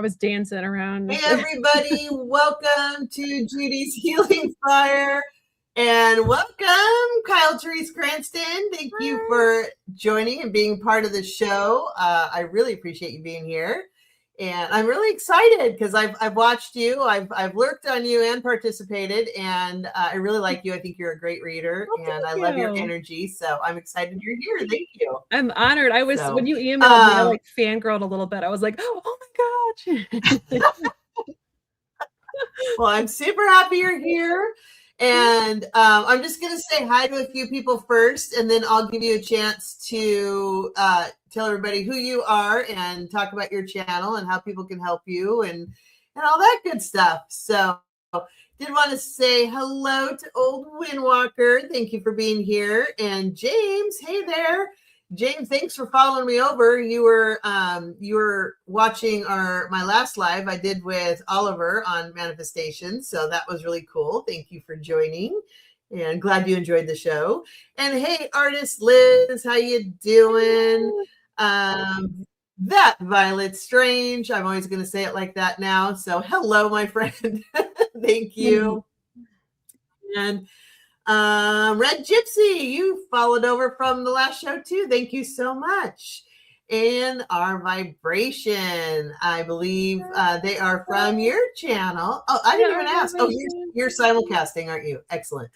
was dancing around. Hey, everybody. Welcome to Judie's Healing Fire. And welcome, Kyle Therese Cranston. Thank you for joining and being part of the show. I really appreciate you being here. And I'm really excited because I've watched you. I've lurked on you and participated. And I really like you. I think you're a great reader. And I love your energy. So I'm excited you're here. Thank you. I'm honored. I was, when you emailed me, I like fangirled a little bit. I was like, oh my gosh. Well, I'm super happy you're here. And I'm just going to say hi to a few people first, and then I'll give you a chance to tell everybody who you are and talk about your channel and how people can help you and all that good stuff. So did want to say hello to Old Windwalker. Thank you for being here. And James, hey there. James, thanks for following me over. You were watching my last live I did with Oliver on manifestation, so that was really cool. Thank you for joining, and glad you enjoyed the show. And hey, artist Liz, how you doing? That Violet Strange. I'm always going to say it like that now. So hello, my friend. Thank you. And Red Gypsy, you followed over from the last show too. Thank you so much. And our Vibration, I believe they are from your channel. Oh, I didn't even ask. Oh, you're simulcasting, aren't you? Excellent.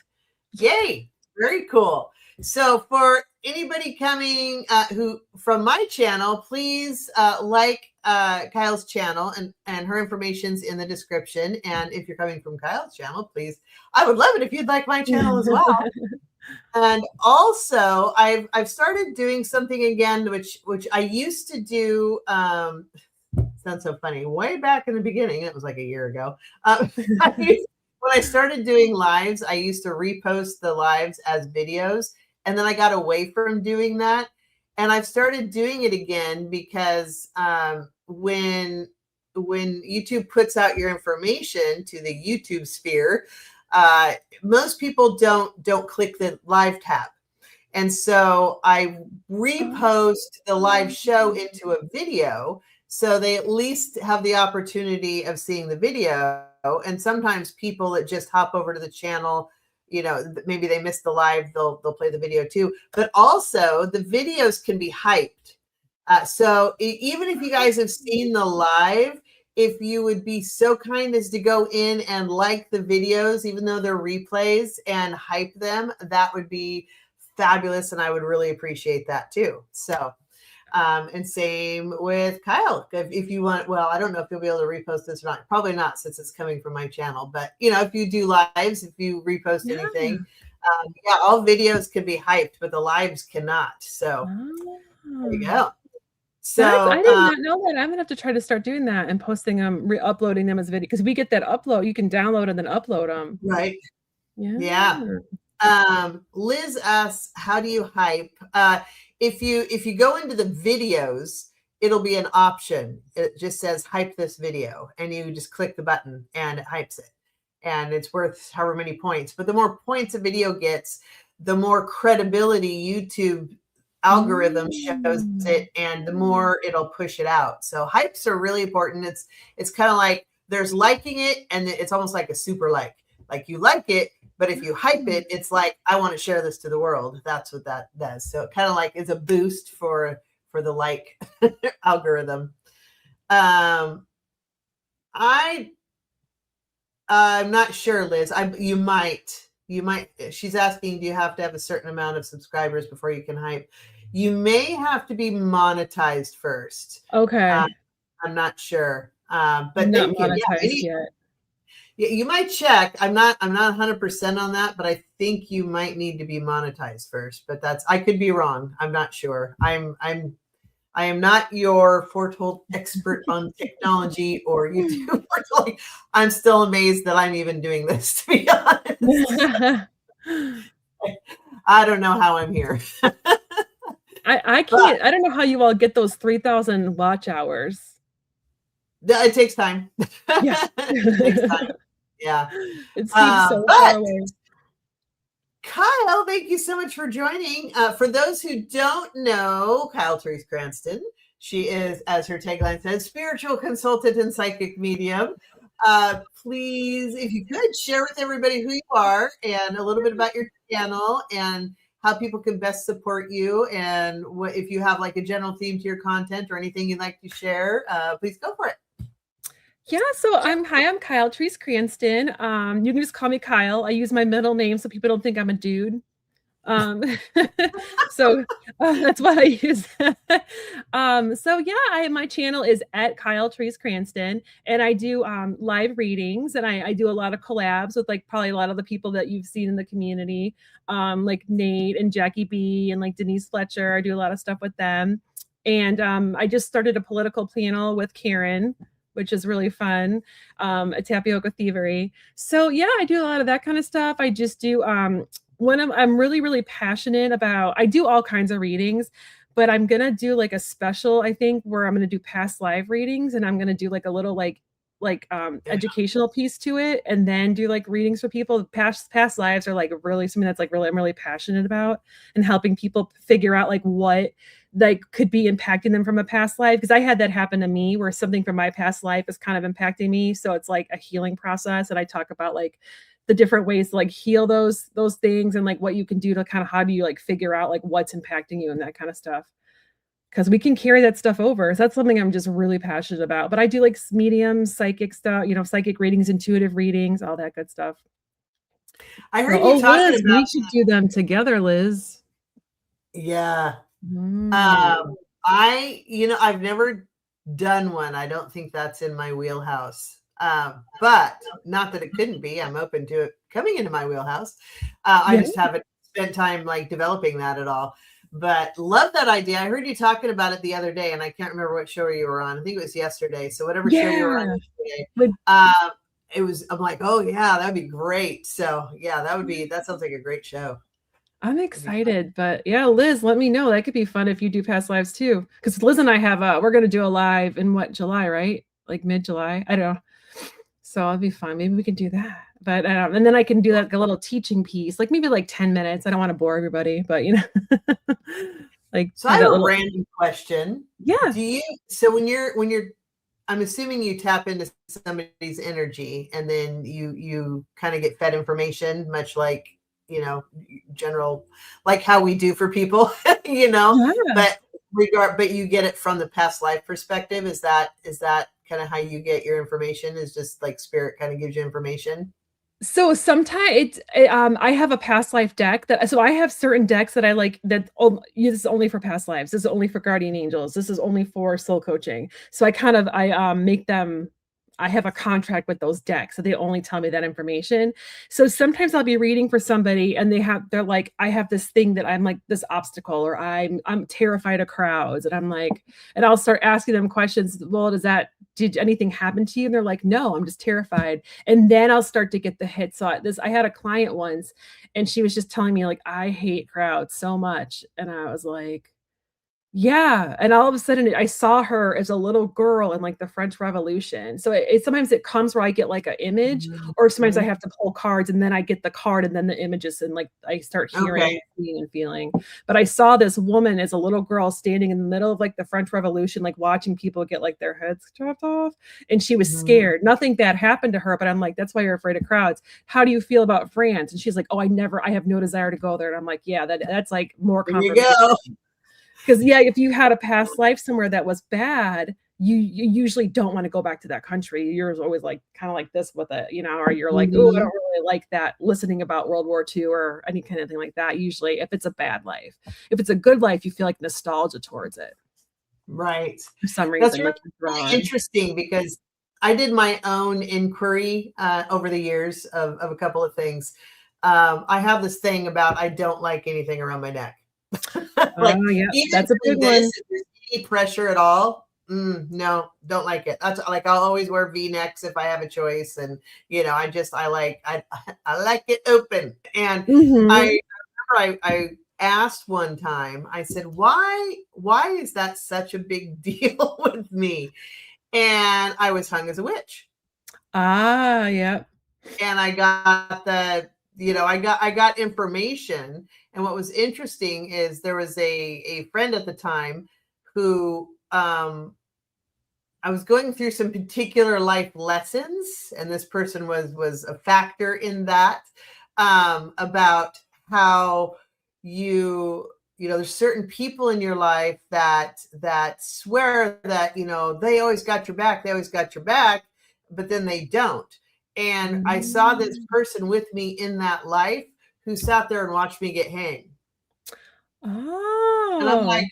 Yay. Very cool. So for anybody coming who from my channel, please like Kyle's channel, and her information's in the description. And if you're coming from Kyle's channel, please, I would love it if you'd like my channel as well. And also, I've started doing something again, which I used to do. Sounds so funny. Way back in the beginning, it was like a year ago. When I started doing lives, I used to repost the lives as videos. And then I got away from doing that. And I've started doing it again because when YouTube puts out your information to the YouTube sphere, most people don't click the live tab. And so I repost the live show into a video, so they at least have the opportunity of seeing the video. And sometimes people that just hop over to the channel, you know, maybe they missed the live, they'll play the video too. But also the videos can be hyped. So even if you guys have seen the live, if you would be so kind as to go in and like the videos, even though they're replays, and hype them, that would be fabulous. And I would really appreciate that too. So, and same with Kyle. If you want, well, I don't know if you'll be able to repost this or not. Probably not, since it's coming from my channel. But, you know, if you do lives, if you repost anything, all videos can be hyped, but the lives cannot. So there you go. So I did not know that. I'm gonna have to try to start doing that and posting them, re-uploading them as video, because we get that upload. You can download and then upload them. Right. Yeah. Liz asks, how do you hype? If you go into the videos, it'll be an option. It just says hype this video, and you just click the button and it hypes it. And it's worth however many points. But the more points a video gets, the more credibility YouTube algorithm shows it, and the more it'll push it out. So hypes are really important. It's kind of like there's liking it, and it's almost like a super like you like it, but if you hype it, it's like, I want to share this to the world. That's what that does. So it kind of like is a boost for the like algorithm. I'm not sure, Liz. You might. She's asking, do you have to have a certain amount of subscribers before you can hype? You may have to be monetized first. Okay. I'm not sure. But not monetized yet. Yeah, you might check. I'm not 100% on that, but I think you might need to be monetized first. But I could be wrong. I'm not sure. I am not your foretold expert on technology or YouTube. I'm still amazed that I'm even doing this, to be honest. I don't know how I'm here. I can't. I don't know how you all get those 3,000 watch hours. It takes time. Yeah. It takes time. Yeah. It seems so far away. Kyle, thank you so much for joining. For those who don't know Kyle Therese Cranston, She is, as her tagline says, spiritual consultant and psychic medium. Please, if you could, share with everybody who you are and a little bit about your channel and how people can best support you, and what if you have like a general theme to your content or anything you'd like to share, please go for it. Yeah, so I'm Kyle Treese Cranston. You can just call me Kyle. I use my middle name so people don't think I'm a dude. Um, so that's what I use. So yeah, my channel is at Kyle Treese Cranston, and I do live readings, and I do a lot of collabs with like probably a lot of the people that you've seen in the community, like Nate and Jackie B and like Denise Fletcher. I do a lot of stuff with them, and I just started a political panel with Karen, which is really fun, at Tapioca Thievery. So yeah, I do a lot of that kind of stuff. I just do when I'm really, really passionate about, I do all kinds of readings, but I'm going to do like a special, I think, where I'm going to do past live readings, and I'm going to do like a little educational piece to it, and then do like readings for people. Past lives are like really something that's like really, I'm really passionate about, and helping people figure out like what like could be impacting them from a past life. Because I had that happen to me where something from my past life is kind of impacting me. So it's like a healing process. And I talk about like the different ways to like heal those things, and like what you can do to kind of, how do you like figure out like what's impacting you and that kind of stuff. Because we can carry that stuff over. So that's something I'm just really passionate about. But I do like medium, psychic stuff, psyc readings, intuitive readings, all that good stuff. I heard you talking Liz, about. we should do them together, Liz. Yeah. Mm. I've never done one. I don't think that's in my wheelhouse. But not that it couldn't be. I'm open to it coming into my wheelhouse. I just haven't spent time like developing that at all. But love that idea. I heard you talking about it the other day, and I can't remember what show you were on. I think it was yesterday. So whatever show you were on yesterday, it was. I'm like, oh yeah, that'd be great. So yeah, that sounds like a great show. I'm excited, but yeah, Liz, let me know. That could be fun if you do past lives too. Because Liz and I have we're gonna do a live in July, right? Like mid-July. I don't know. So it'll be fun. Maybe we can do that. But and then I can do like a little teaching piece, like maybe like 10 minutes. I don't want to bore everybody, but like. So I have a random question. Yeah. So when you're I'm assuming you tap into somebody's energy, and then you kind of get fed information, much like, general, like how we do for people, Yeah. but you get it from the past life perspective. Is that kind of how you get your information? Is just like spirit kind of gives you information? So sometimes I have a past life deck so I have certain decks that I like that, this is only for past lives. This is only for guardian angels. This is only for soul coaching. So I make them, I have a contract with those decks, so they only tell me that information. So sometimes I'll be reading for somebody and they're like, I have this thing that I'm like this obstacle, or I'm terrified of crowds. And I'm like, and I'll start asking them questions. Well, did anything happen to you? And they're like, no, I'm just terrified. And then I'll start to get the hit. So I had a client once, and she was just telling me like, I hate crowds so much. And I was like, yeah. And all of a sudden I saw her as a little girl in like the French Revolution. So sometimes it comes where I get like an image, or sometimes I have to pull cards, and then I get the card and then the images, and like I start hearing, seeing, and feeling. But I saw this woman as a little girl standing in the middle of like the French Revolution, like watching people get like their heads chopped off. And she was scared. Nothing bad happened to her, but I'm like, that's why you're afraid of crowds. How do you feel about France? And she's like, oh, I have no desire to go there. And I'm like, yeah, that's like more confirmation. Because if you had a past life somewhere that was bad, you usually don't want to go back to that country. You're always like kind of like this with it, or you're like, oh, I don't really like that, listening about World War II or any kind of thing like that. Usually, if it's a bad life, if it's a good life, you feel like nostalgia towards it. Right. For some reason. That's really interesting, because I did my own inquiry over the years of a couple of things. I have this thing about, I don't like anything around my neck. Like, that's a big one. If there's any pressure at all, no, don't like it. That's like, I'll always wear V-necks if I have a choice, and I like it open. And I remember I asked one time, I said, why is that such a big deal with me? And I was hung as a witch. Yeah. And I got I got information. And what was interesting is there was a friend at the time who I was going through some particular life lessons, and this person was a factor in that, about how you know, there's certain people in your life that swear that, you know, they always got your back, but then they don't. And I saw this Mm. person with me in that life who sat there and watched me get hanged. And I'm like,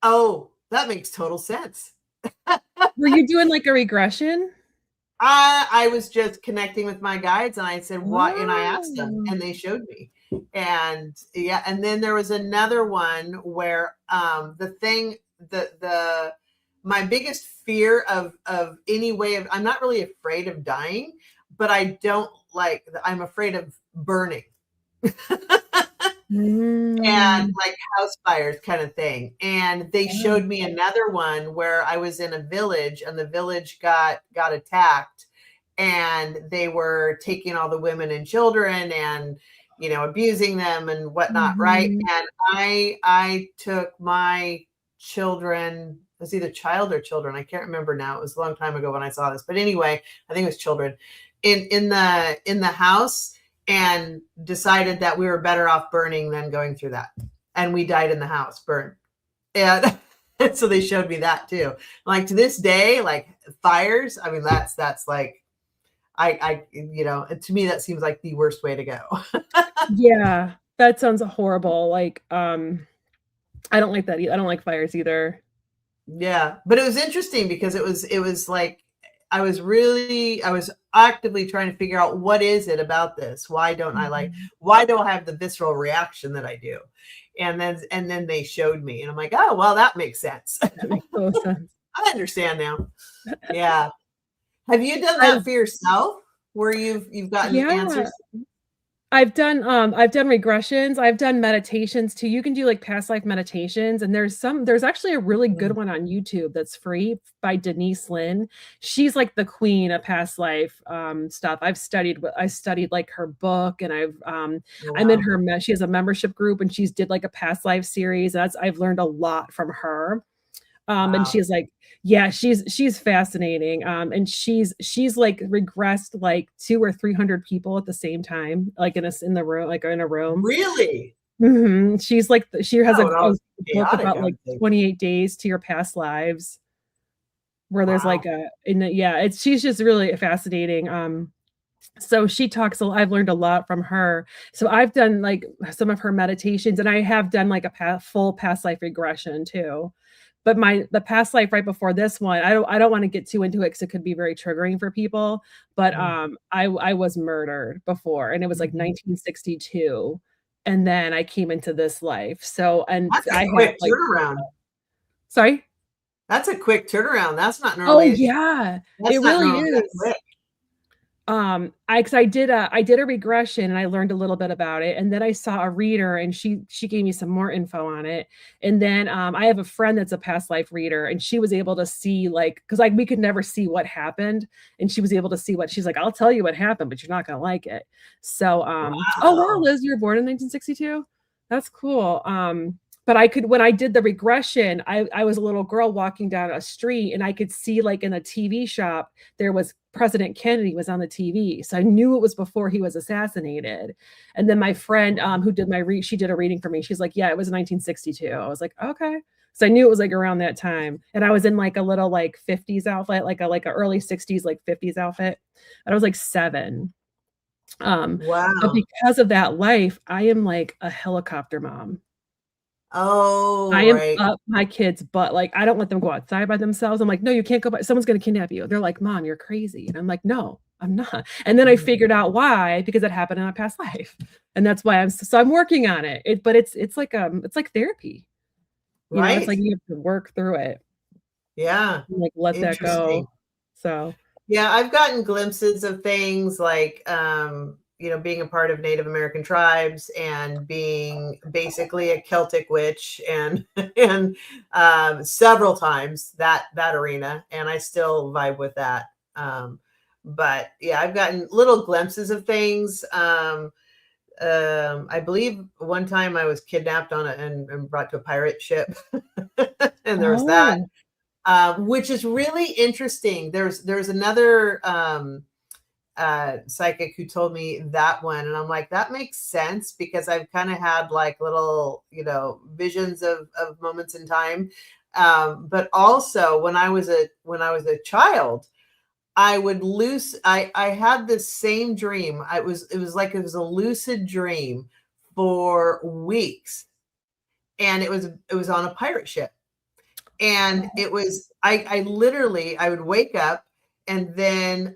Oh. oh, that makes total sense. Were you doing, like, a regression? I was just connecting with my guides, and I said, what? And I asked them, Oh. and they showed me. And yeah, and then there was another one where the my biggest fear of any way of, I'm not really afraid of dying, but I'm afraid of burning. And Mm. like house fires kind of thing. And they Yeah. showed me another one where I was in a village, and the village got attacked, and they were taking all the women and children and, you know, abusing them and whatnot, right? Mhm. And I took my children, it was either child or children, I can't remember now, it was a long time ago when I saw this, but anyway, I think it was children, in the house, and decided that we were better off burning than going through that. And we died in the house, burned. And so they showed me that too. Like, to this day, like fires, I mean, that's like, you know, to me, that seems like the worst way to go. Yeah, that sounds horrible, like, I don't like that I don't like fires either. Yeah. But it was interesting because it was like, I was actively trying to figure out, what is it about this? Mhm. Why do I have the visceral reaction that I do? And then they showed me, and I'm like, oh, well, that makes sense. That makes total sense. I understand now. Yeah. Have you done I that for yourself, where you've gotten Yeah. answers? I've done regressions, I've done meditations too. You can do, like, past life meditations, and there's actually a really good Mm. one on YouTube that's free by Denise Lin. She's, like, the queen of past life, stuff. I studied, like, her book, and Oh, I'm in wow. her she has a membership group, and she's did, like, a past life series. I've learned a lot from her. And Wow. she's like, yeah, she's fascinating. And she's like regressed like 2 or 300 people at the same time, like in the room, like in a room. Really? She's like she has Oh, and a all book chaotic, about I like would think. 28 days to your past lives where there's like Wow. a in the, yeah, it's she's just really fascinating. So she talks I've learned a lot from her. So I've done like some of her meditations, and I have done like a full past life regression too. But the past life right before this one, I don't want to get too into it because it could be very triggering for people. But Mm. I was murdered before, and it was like Mhm. 1962, and then I came into this life. So and That's a I have quick like turnaround. sorry. That's a quick turnaround. Oh yeah, it That's not really normally that is. quick. I 'cause I did a regression and I learned a little bit about it, and then I saw a reader and she gave me some more info on it, and then, I have a friend that's a past life reader, and she was able to see, like 'cause, like, we could never see what happened, and she was able to see what she's like, "I'll tell you what happened, but you're not gonna like it." So, oh, wow, Wow. Liz, you were born in 1962? That's cool, but I could when I did the regression, I was a little girl walking down a street, and I could see, like, in a TV shop, there was President Kennedy was on the TV, so I knew it was before he was assassinated. And then my friend, who did she did a reading for me. She's like, "Yeah, it was 1962." I was like, "Okay." So I knew it was like around that time. And I was in like a little like 50s outfit, like a early 60s, like 50s outfit. And I was like 7. But Wow. because of that life, I am like a helicopter mom. Oh, I am right. up my kids' butt, like, I don't let them go outside by themselves. I'm like, "No, you can't go by someone's gonna kidnap you." They're like, "Mom, you're crazy." And I'm like, "No, I'm not." And then I Mhm. figured out why, because it happened in a past life. And that's why I'm working on it. But it's like therapy, you know, it's Right? like you have to work through it, Yeah. and, like, let that Interesting. go. So Yeah, I've gotten glimpses of things like, you know, being a part of Native American tribes and being basically a Celtic witch, and and several times that arena, and I still vibe with that. But yeah, I've gotten little glimpses of things. I believe one time I was kidnapped and brought to a pirate ship, and there was that. Oh. which is really interesting. There's another psychic who told me that one, and I'm like, that makes sense, because I've kind of had like little, visions of moments in time. But also when I was a child, I had this same dream. It was a lucid dream for weeks, and it was on a pirate ship. And it was, I literally, I would wake up, and then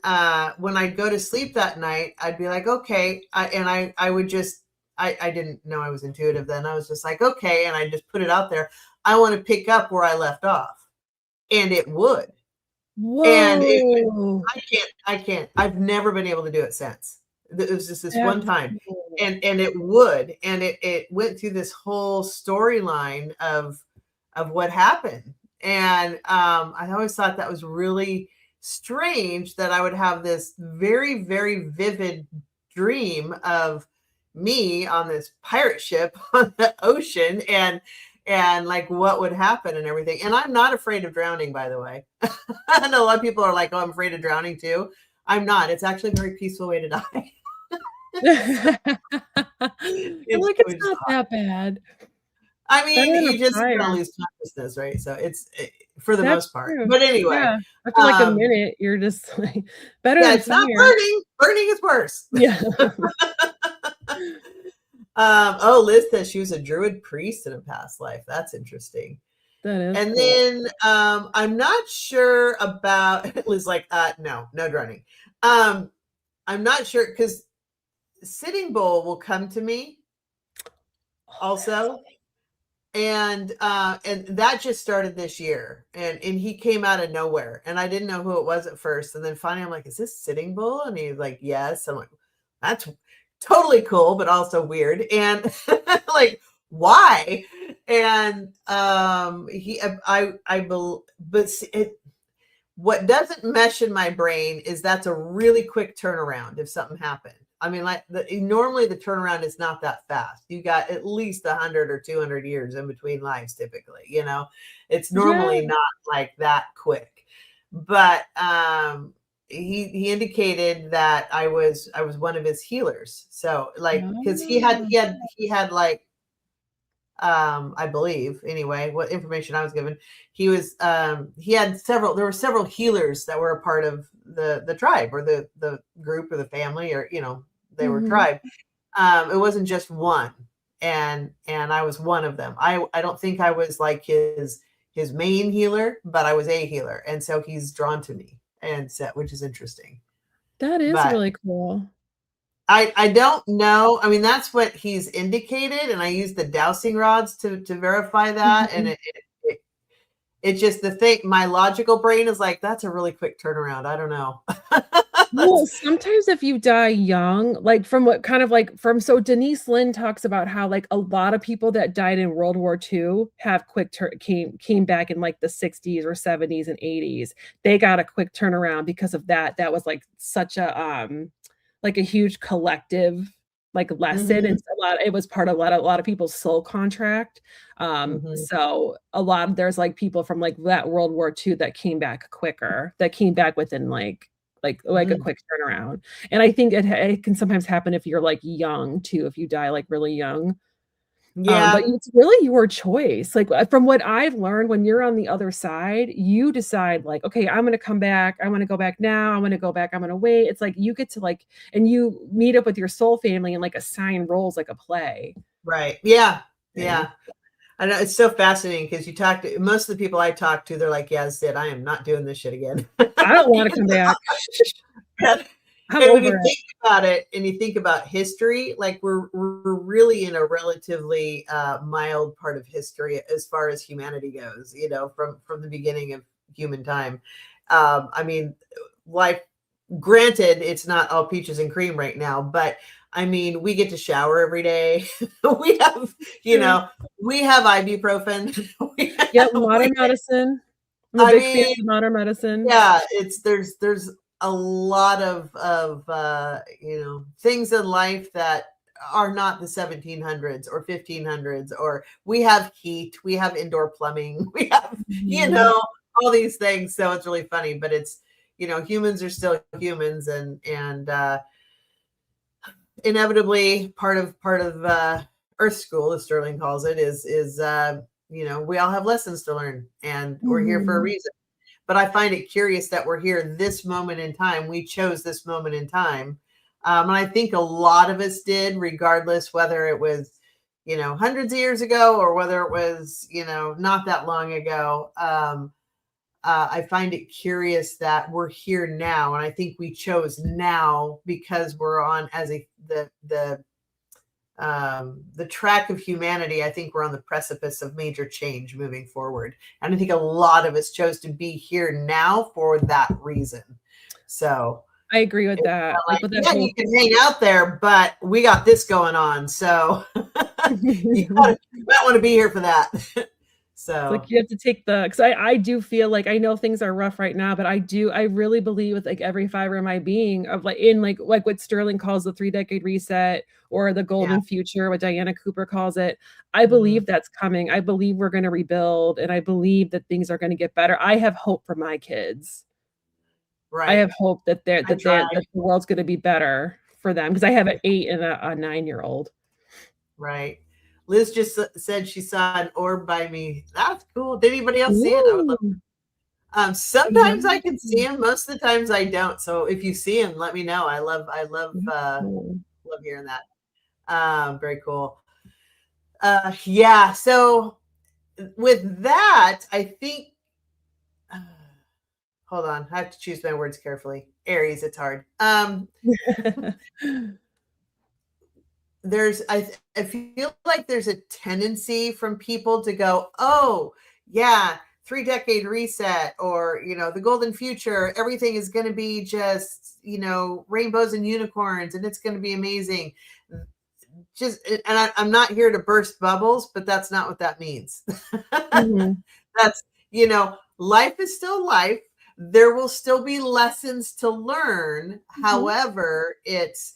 when I'd go to sleep that night, I'd be like, okay. I would just, I didn't know I was intuitive then. I was just like, okay. And I just put it out there. I want to pick up where I left off. And it would. And Whoa. I can't, I've never been able to do it since. It was just this one That's time. cool. And it would. And it went through this whole storyline of what happened. And I always thought that was really strange, that I would have this very, very vivid dream of me on this pirate ship on the ocean, and like what would happen and everything. And I'm not afraid of drowning, by the way. I know a lot of people are like, oh, I'm afraid of drowning too. I'm not. It's actually a very peaceful way to die. It's not that bad. I mean, Better than you a just fire. gonna lose consciousness, right? So it's for the That's most part. true. But anyway, Yeah. After like a minute, you're just like, better yeah, than it's not fire. burning. Burning is worse. Yeah. Oh, Liz says she was a druid priest in a past life. That's interesting. That is And cool. then I'm not sure about Liz, like, no drowning. I'm not sure, because Sitting Bull will come to me also. And that just started this year, and he came out of nowhere, and I didn't know who it was at first, and then finally I'm like, is this Sitting Bull? And he's like, yes. I'm like, that's totally cool, but also weird. And like, why? And what doesn't mesh in my brain is that's a really quick turnaround if something happened. I mean, like normally the turnaround is not that fast. You got at least 100 or 200 years in between lives, typically. It's normally not like that quick. But he indicated that I was one of his healers. So like, because he had like, I believe anyway, what information I was given, he had there were several healers that were a part of the tribe, or the group, or the family, or they were tribe. It wasn't just one, and I was one of them. I don't think I was like his main healer, but I was a healer, and so he's drawn to me, and so, which is interesting. That is really cool. I don't know. I mean, that's what he's indicated, and I used the dowsing rods to verify that. And it's just the thing. My logical brain is like, that's a really quick turnaround. I don't know. Well, sometimes if you die young, like so Denise Lynn talks about how like a lot of people that died in World War II have came back in like the 60s or 70s and 80s. They got a quick turnaround because of that. That was like such a like a huge collective like lesson. And it was part of a lot of people's soul contract. So there's like people from like that World War II that came back quicker, that came back within like a quick turnaround. And I think it can sometimes happen if you're like young too, if you die like really young. Yeah. But it's really your choice. Like from what I've learned, when you're on the other side, you decide like, okay, I'm going to come back. I want to go back now. I'm going to go back. I'm going to wait. It's like you get to like, and you meet up with your soul family and like assign roles like a play. Right. Yeah. Yeah. I know, it's so fascinating, because you talk to most of the people I talk to, they're like, yeah, Sid, I am not doing this shit again. I don't want to come back. And when you think about it, and you think about history, like we're really in a relatively mild part of history as far as humanity goes, from the beginning of human time. I mean, life, granted, it's not all peaches and cream right now, but I mean, we get to shower every day. We have, we have ibuprofen. Modern medicine. I'm a big fan of modern medicine. Yeah, there's a lot of things in life that are not the 1700s or 1500s, or we have heat, we have indoor plumbing, we have all these things. So it's really funny, but it's, humans are still humans, and inevitably part of Earth School, as Sterling calls it, is we all have lessons to learn, and we're here for a Mhm. reason. But I find it curious that we're here this moment in time. We chose this moment in time. And I think a lot of us did, regardless whether it was, hundreds of years ago or whether it was, not that long ago. I find it curious that we're here now. And I think we chose now because we're on as the track of humanity. I think we're on the precipice of major change moving forward. And I think a lot of us chose to be here now for that reason. So I agree with it's that. Like like, with that yeah, whole you can hang out there, but we got this going on. So you might want to be here for that. It's like So you have to take because I do feel like I know things are rough right now, but I really believe with like every fiber of my being of like what Sterling calls the 3-decade reset or the yeah. golden future, what Diana Cooper calls it. I Mhm. believe that's coming. I believe we're going to rebuild, and I believe that things are going to get better. I have hope for my kids. I Right. have hope that I try. that the world's going to be better for them because I have an 8 and a 9-year-old. Right. Liz just said she saw an orb by me. That's cool. Did anybody else see it? I would love. Ooh, Sometimes I can see yeah. him. Most of the times I don't. So if you see him, let me know. Cool. Love hearing that. Very cool. Yeah. So with that, I think. Hold on, I have to choose my words carefully. Aries, it's hard. I feel like there's a tendency from people to go, oh yeah, 3-decade reset, or the golden future, everything is going to be just rainbows and unicorns, and it's going to be amazing. I'm not here to burst bubbles, but that's not what that means. Mhm. That's life is still life. There will still be lessons to learn. Mhm. However, it's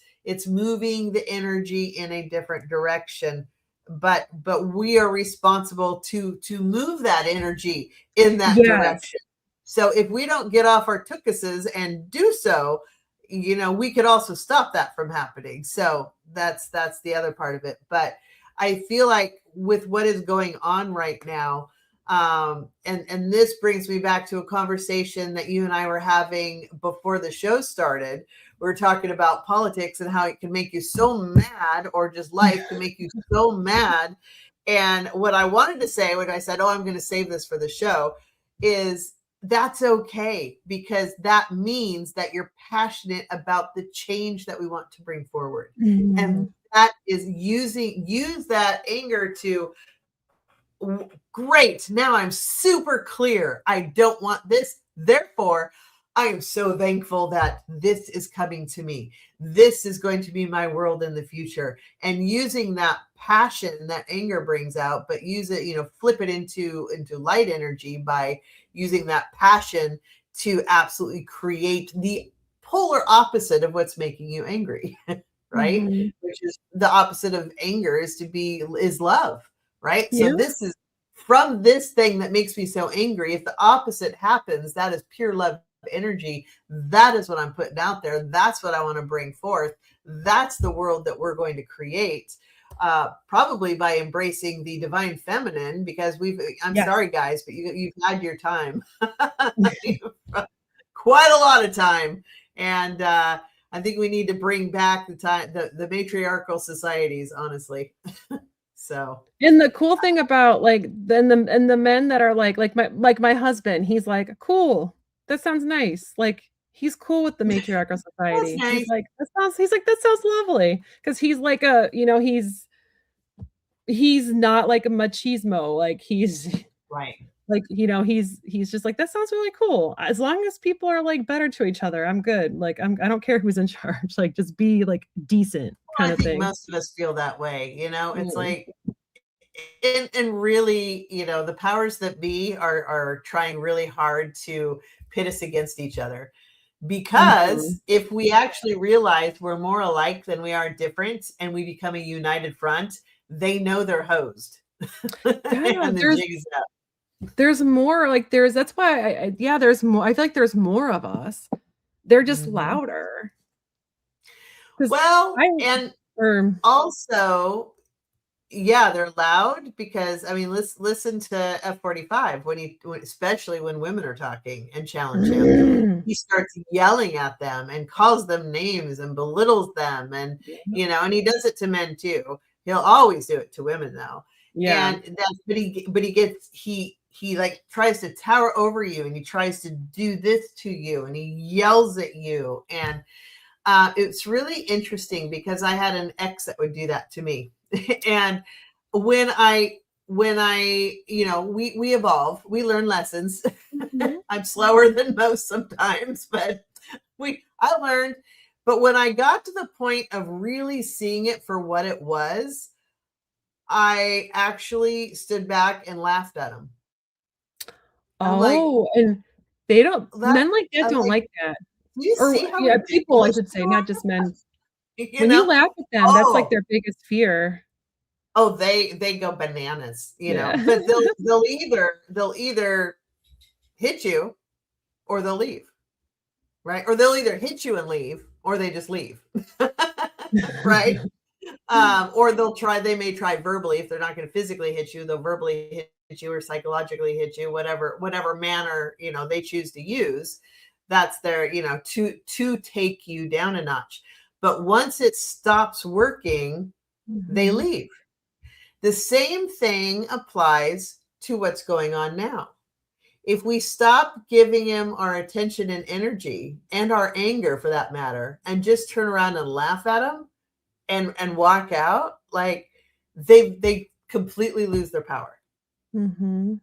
moving the energy in a different direction, but we are responsible to move that energy in that Yes. direction. So if we don't get off our tuchuses and do so, we could also stop that from happening. So that's the other part of it. But I feel like with what is going on right now, and this brings me back to a conversation that you and I were having before the show started. We were talking about politics and how it can make you so mad, or just life can make you so mad. And what I wanted to say when I said, oh, I'm going to save this for the show, is that's okay, because that means that you're passionate about the change that we want to bring forward. And Mhm. that is use that anger to, great, now I'm super clear. I don't want this. Therefore, I am so thankful that this is coming to me. This is going to be my world in the future. And using that passion that anger brings out, but use it, flip it into light energy by using that passion to absolutely create the polar opposite of what's making you angry, right? Mhm. Which is the opposite of anger is love, right? So Yeah. this is from this thing that makes me so angry. If the opposite happens, that is pure love energy. That is what I'm putting out there. That's what I want to bring forth. That's the world that we're going to create. Probably by embracing the divine feminine, because I'm Yes. sorry guys, but you've had your time. Quite a lot of time. And I think we need to bring back the matriarchal societies, honestly. So And the cool thing about like the men that are like my husband, he's like, "Cool. That sounds nice." Like he's cool with the matriarchal that's society. nice. He's like, "That sounds lovely." Because he's like he's not like a machismo. Like he's Right. like, he's just like, "That sounds really cool. As long as people are like better to each other, I'm good. Like I don't care who's in charge. Like just be like decent Well, kind I of think thing." most of us feel that way. It's Mm. like, and really, the powers that be are trying really hard to pit us against each other. Mhm. Because if we actually realize we're more alike than we are different, and we become a united front, they know they're hosed. Yeah, And the there's jig is up. There's more, like, that's why yeah, there's more. I feel like there's more of us. They're just Mhm. louder. 'Cause Well, I and or also, yeah, they're loud because I mean, listen to F45 especially when women are talking and challenge him. He starts yelling at them and calls them names and belittles them, and and he does it to men too. He'll always do it to women though. Yeah. And that's he like tries to tower over you, and he tries to do this to you, and he yells at you. And it's really interesting because I had an ex that would do that to me. And when I, we evolve, we learn lessons. Mhm. I'm slower than most sometimes, but I learned. But when I got to the point of really seeing it for what it was, I actually stood back and laughed at him. I'm like, Oh, and they don't that men like that I'm don't like, like that. do you Or see how yeah, people, I ridiculous should say, you not just men. are? When you laugh at them, that's like Oh, their biggest fear. oh, they go bananas, Yeah. but they'll either hit you or they'll leave, right? Or they'll either hit you and leave, or they just leave, right? Or they may try verbally. If they're not going to physically hit you, they'll verbally hit you or psychologically hit you, whatever manner, they choose to use. That's their, to take you down a notch. But once it stops working, they Mhm. leave. The same thing applies to what's going on now. If we stop giving him our attention and energy and our anger for that matter, and just turn around and laugh at him and walk out, like they completely lose their power. Mhm.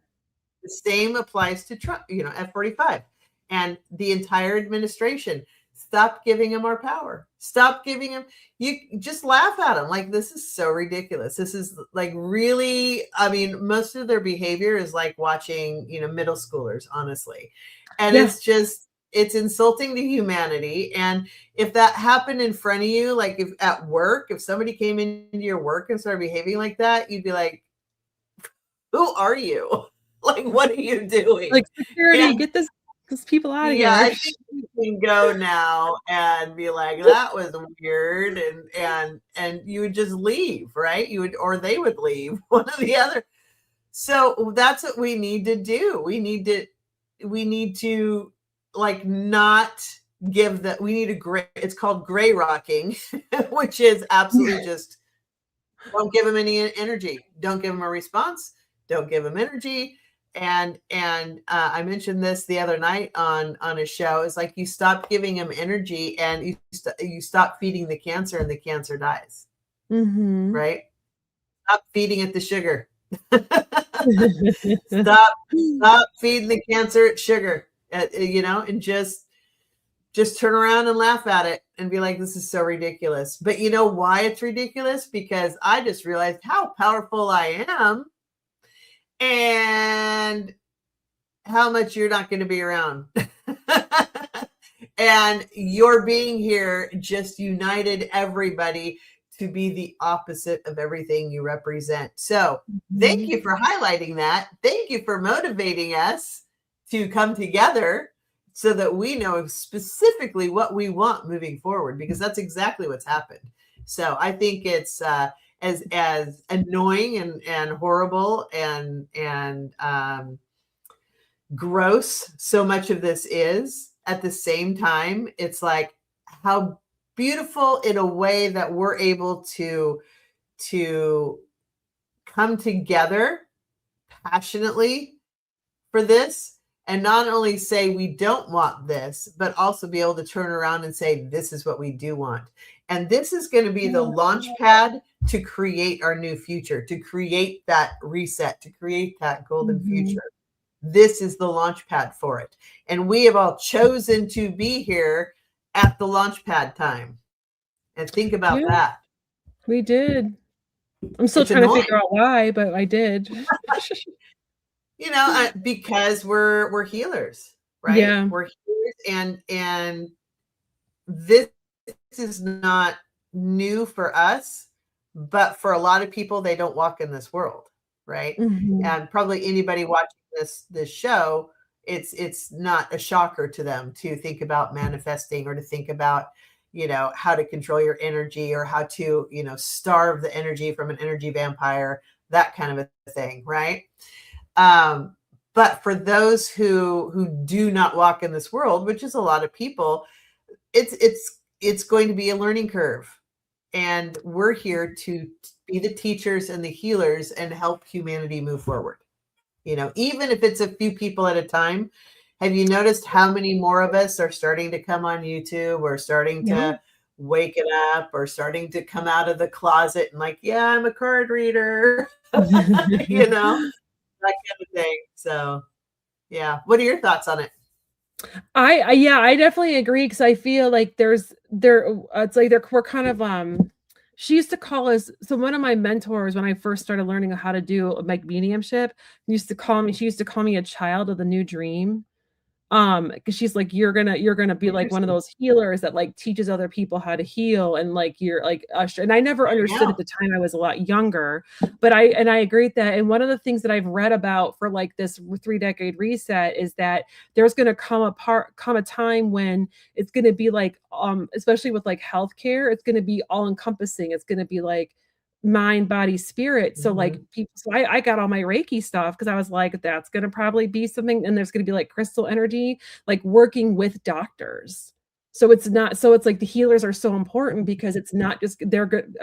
The same applies to Trump, F45 and the entire administration. Stop giving him our power. Stop giving him, you just laugh at him. Like, this is so ridiculous. This is like really, I mean, most of their behavior is like watching, middle schoolers, honestly. And Yeah. it's insulting to humanity. And if that happened in front of you, like if at work, if somebody came into your work and started behaving like that, you'd be like, who are you? Like, what are you doing? Like, "Security, And get these people out of yeah, here." I think you can go now and be like, that was weird, and you would just leave, right? You would, or they would leave, one or the other. So that's what we need to do. We need to like not give that. We need a gray. It's called gray rocking, which is absolutely just don't give them any energy. Don't give them a response. Don't give them energy. And I mentioned this the other night on a show. It's like you stop giving them energy, and you stop feeding the cancer, and the cancer dies. Mhm. Right? Stop feeding it the sugar. stop stop feeding the cancer its sugar. And just turn around and laugh at it and be like, this is so ridiculous. But you know why it's ridiculous? Because I just realized how powerful I am and how much you're not going to be around. And your being here just united everybody to be the opposite of everything you represent. So thank Mhm. you for highlighting that. Thank you for motivating us to come together so that we know specifically what we want moving forward, because that's exactly what's happened. So I think it's as annoying and horrible and gross so much of this is. At the same time, it's like how beautiful in a way that we're able to come together passionately for this, and not only say we don't want this, but also be able to turn around and say this is what we do want. And this is going to be the launch pad to create our new future, to create that reset, to create that golden Mhm. future. This is the launch pad for it. And we have all chosen to be here at the launch pad time. And think about Yeah, that. we did. I'm still It's trying to annoying, figure out why, but I did. because we're healers, right? Yeah. We're healers, and this is not new for us, but for a lot of people, they don't walk in this world, right? Mhm. And probably anybody watching this show, it's not a shocker to them to think about manifesting or to think about, how to control your energy or how to, starve the energy from an energy vampire, that kind of a thing, right? Um, but for those who do not walk in this world, which is a lot of people, it's going to be a learning curve. And we're here to be the teachers and the healers and help humanity move forward. Even if it's a few people at a time. Have you noticed how many more of us are starting to come on YouTube or starting Yeah. to wake it up or starting to come out of the closet and like, yeah, I'm a card reader, that kind of thing. So, yeah. What are your thoughts on it? Yeah, I definitely agree because I feel like it's like we're kind of she used to call us, so one of my mentors when I first started learning how to do like mediumship she used to call me a child of the new dream. Because she's like, you're gonna be like one of Interesting. those healers that like teaches other people how to heal and like you're like usher. And I never There you understood go. at the time, I was a lot younger, but I agree with that. And one of the things that I've read about for like this 3-decade reset is that there's gonna come a time when it's gonna be like, especially with like healthcare, it's gonna be all encompassing. It's gonna be like mind, body, spirit. So like Mhm. people, so I got all my Reiki stuff because I was like, that's gonna probably be something, and there's gonna be like crystal energy, like working with doctors. So it's not, so it's like the healers are so important because it's not just they're good.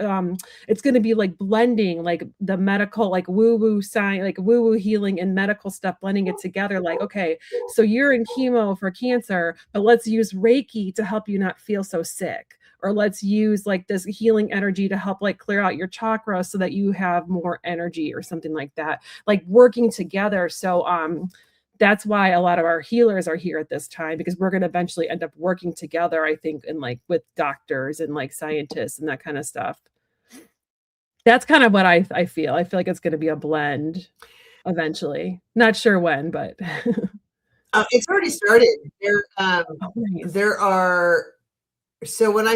It's gonna be like blending like the medical, like woo-woo science, like woo-woo healing and medical stuff, blending it together. Like, okay, so you're in chemo for cancer, but let's use Reiki to help you not feel so sick, or let's use like this healing energy to help like clear out your chakra so that you have more energy or something like that, like working together. So that's why a lot of our healers are here at this time, because we're going to eventually end up working together, I think, and like with doctors and like scientists and that kind of stuff. That's kind of what I feel. I feel like it's going to be a blend eventually. Not sure when, but It's already started. oh, nice. There are So when I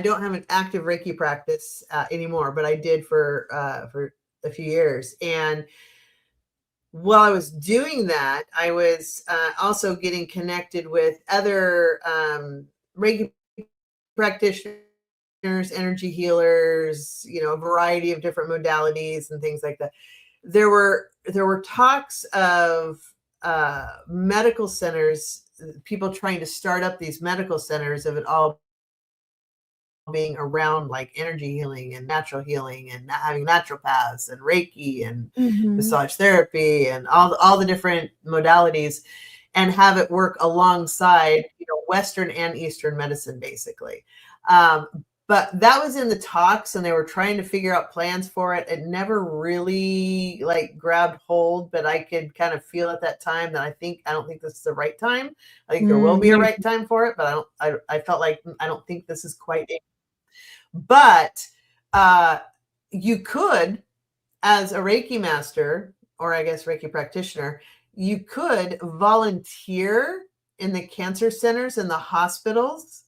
don't have an active Reiki practice anymore, but I did for a few years. And while I was doing that, I was also getting connected with other Reiki practitioners, energy healers, a variety of different modalities and things like that. There were talks of medical centers, people trying to start up these medical centers of it all being around like energy healing and natural healing and having naturopaths and Reiki and Mhm. massage therapy and all the different modalities, and have it work alongside Western and Eastern medicine basically. Um, but that was in the talks and they were trying to figure out plans for it. It never really like grabbed hold, but I could kind of feel at that time that I don't think this is the right time. I think there will be a Maybe. right time for it, but I felt like I don't think this is quite it. But uh, you could, as a Reiki master, or I guess Reiki practitioner, you could volunteer in the cancer centers and the hospitals.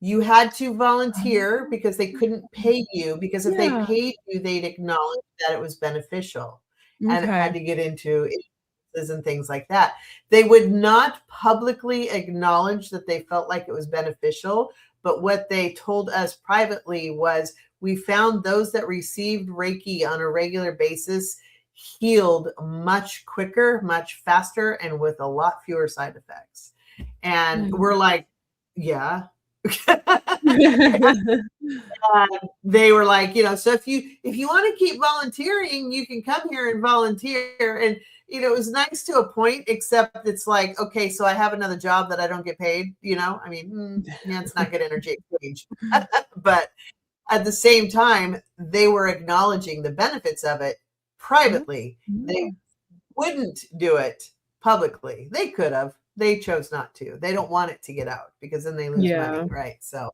You had to volunteer Oh, because they couldn't pay you, because if they yeah. paid you, they'd acknowledge that it was beneficial, and it had Okay. to get into and things like that. They would not publicly acknowledge that they felt like it was beneficial, but what they told us privately was, we found those that received Reiki on a regular basis healed much quicker, much faster, and with a lot fewer side effects. And we're Nice. like, yeah. They were like, so if you want to keep volunteering, you can come here and volunteer. And it was nice to a point, except it's like, okay, so I have another job that I don't get paid. I mean, yeah, it's not good energy exchange. But at the same time, they were acknowledging the benefits of it Yeah. privately. They Yeah. wouldn't do it publicly. They could have. They chose not to. They don't want it to get out because then they lose Yeah. money, right? So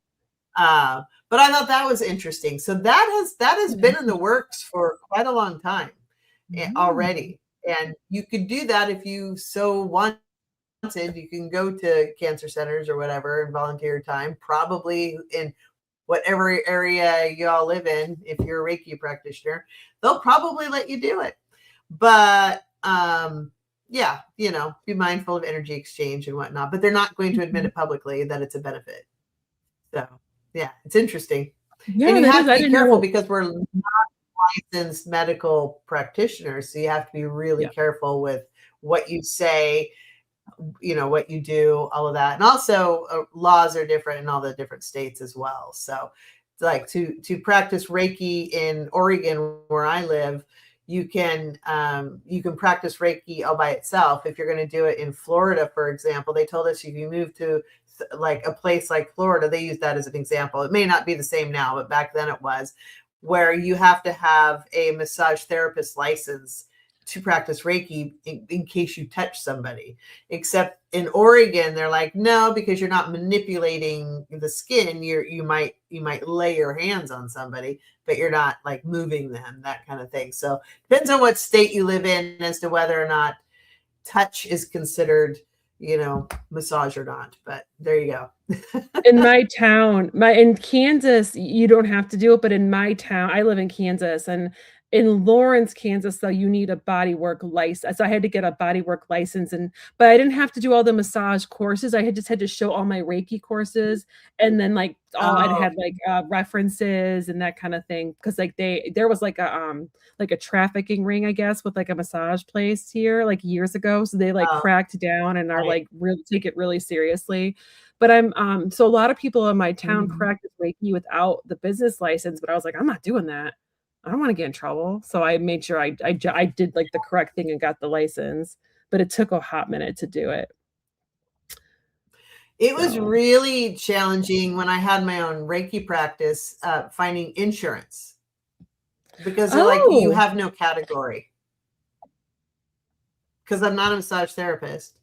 but I thought that was interesting. So that has been in the works for quite a long time Mm. already. And you could do that if you so wanted. You can go to cancer centers or whatever and volunteer time, probably in whatever area y'all live in, if you're a Reiki practitioner, they'll probably let you do it. But yeah, be mindful of energy exchange and whatnot, but they're not going to admit it publicly that it's a benefit. So yeah, it's interesting. And Yeah, you that have is. to I be didn't careful know. because we're not licensed medical practitioners. So you have to be really Yeah. careful with what you say, what you do, all of that. And also laws are different in all the different states as well. So like to practice Reiki in Oregon, where I live, you can practice Reiki all by itself. If you're going to do it in Florida, for example, they told us if you move to like a place like Florida, they use that as an example. It may not be the same now, but back then it was, where you have to have a massage therapist license to practice Reiki in case you touch somebody. Except in Oregon, they're like, no, because you're not manipulating the skin. You might lay your hands on somebody, but you're not like moving them, that kind of thing. So depends on what state you live in as to whether or not touch is considered, massage or not. But there you go. In my town, in Kansas, you don't have to do it, but in my town, I live in Kansas, and in Lawrence, Kansas, though, you need a bodywork license. So I had to get a bodywork license, but I didn't have to do all the massage courses. I just had to show all my Reiki courses, and then I'd Oh, had references and that kind of thing. Because there was like a trafficking ring, I guess, with like a massage place here like years ago. So they like oh, cracked down and are right. like really take it really seriously. But so a lot of people in my town Mhm. practice Reiki without the business license, but I was like, I'm not doing that. I don't want to get in trouble. So I made sure I did like the correct thing and got the license, but it took a hot minute to do it. It was So, really challenging when I had my own Reiki practice, finding insurance, because they're like, you oh, have no category. Because I'm not a massage therapist,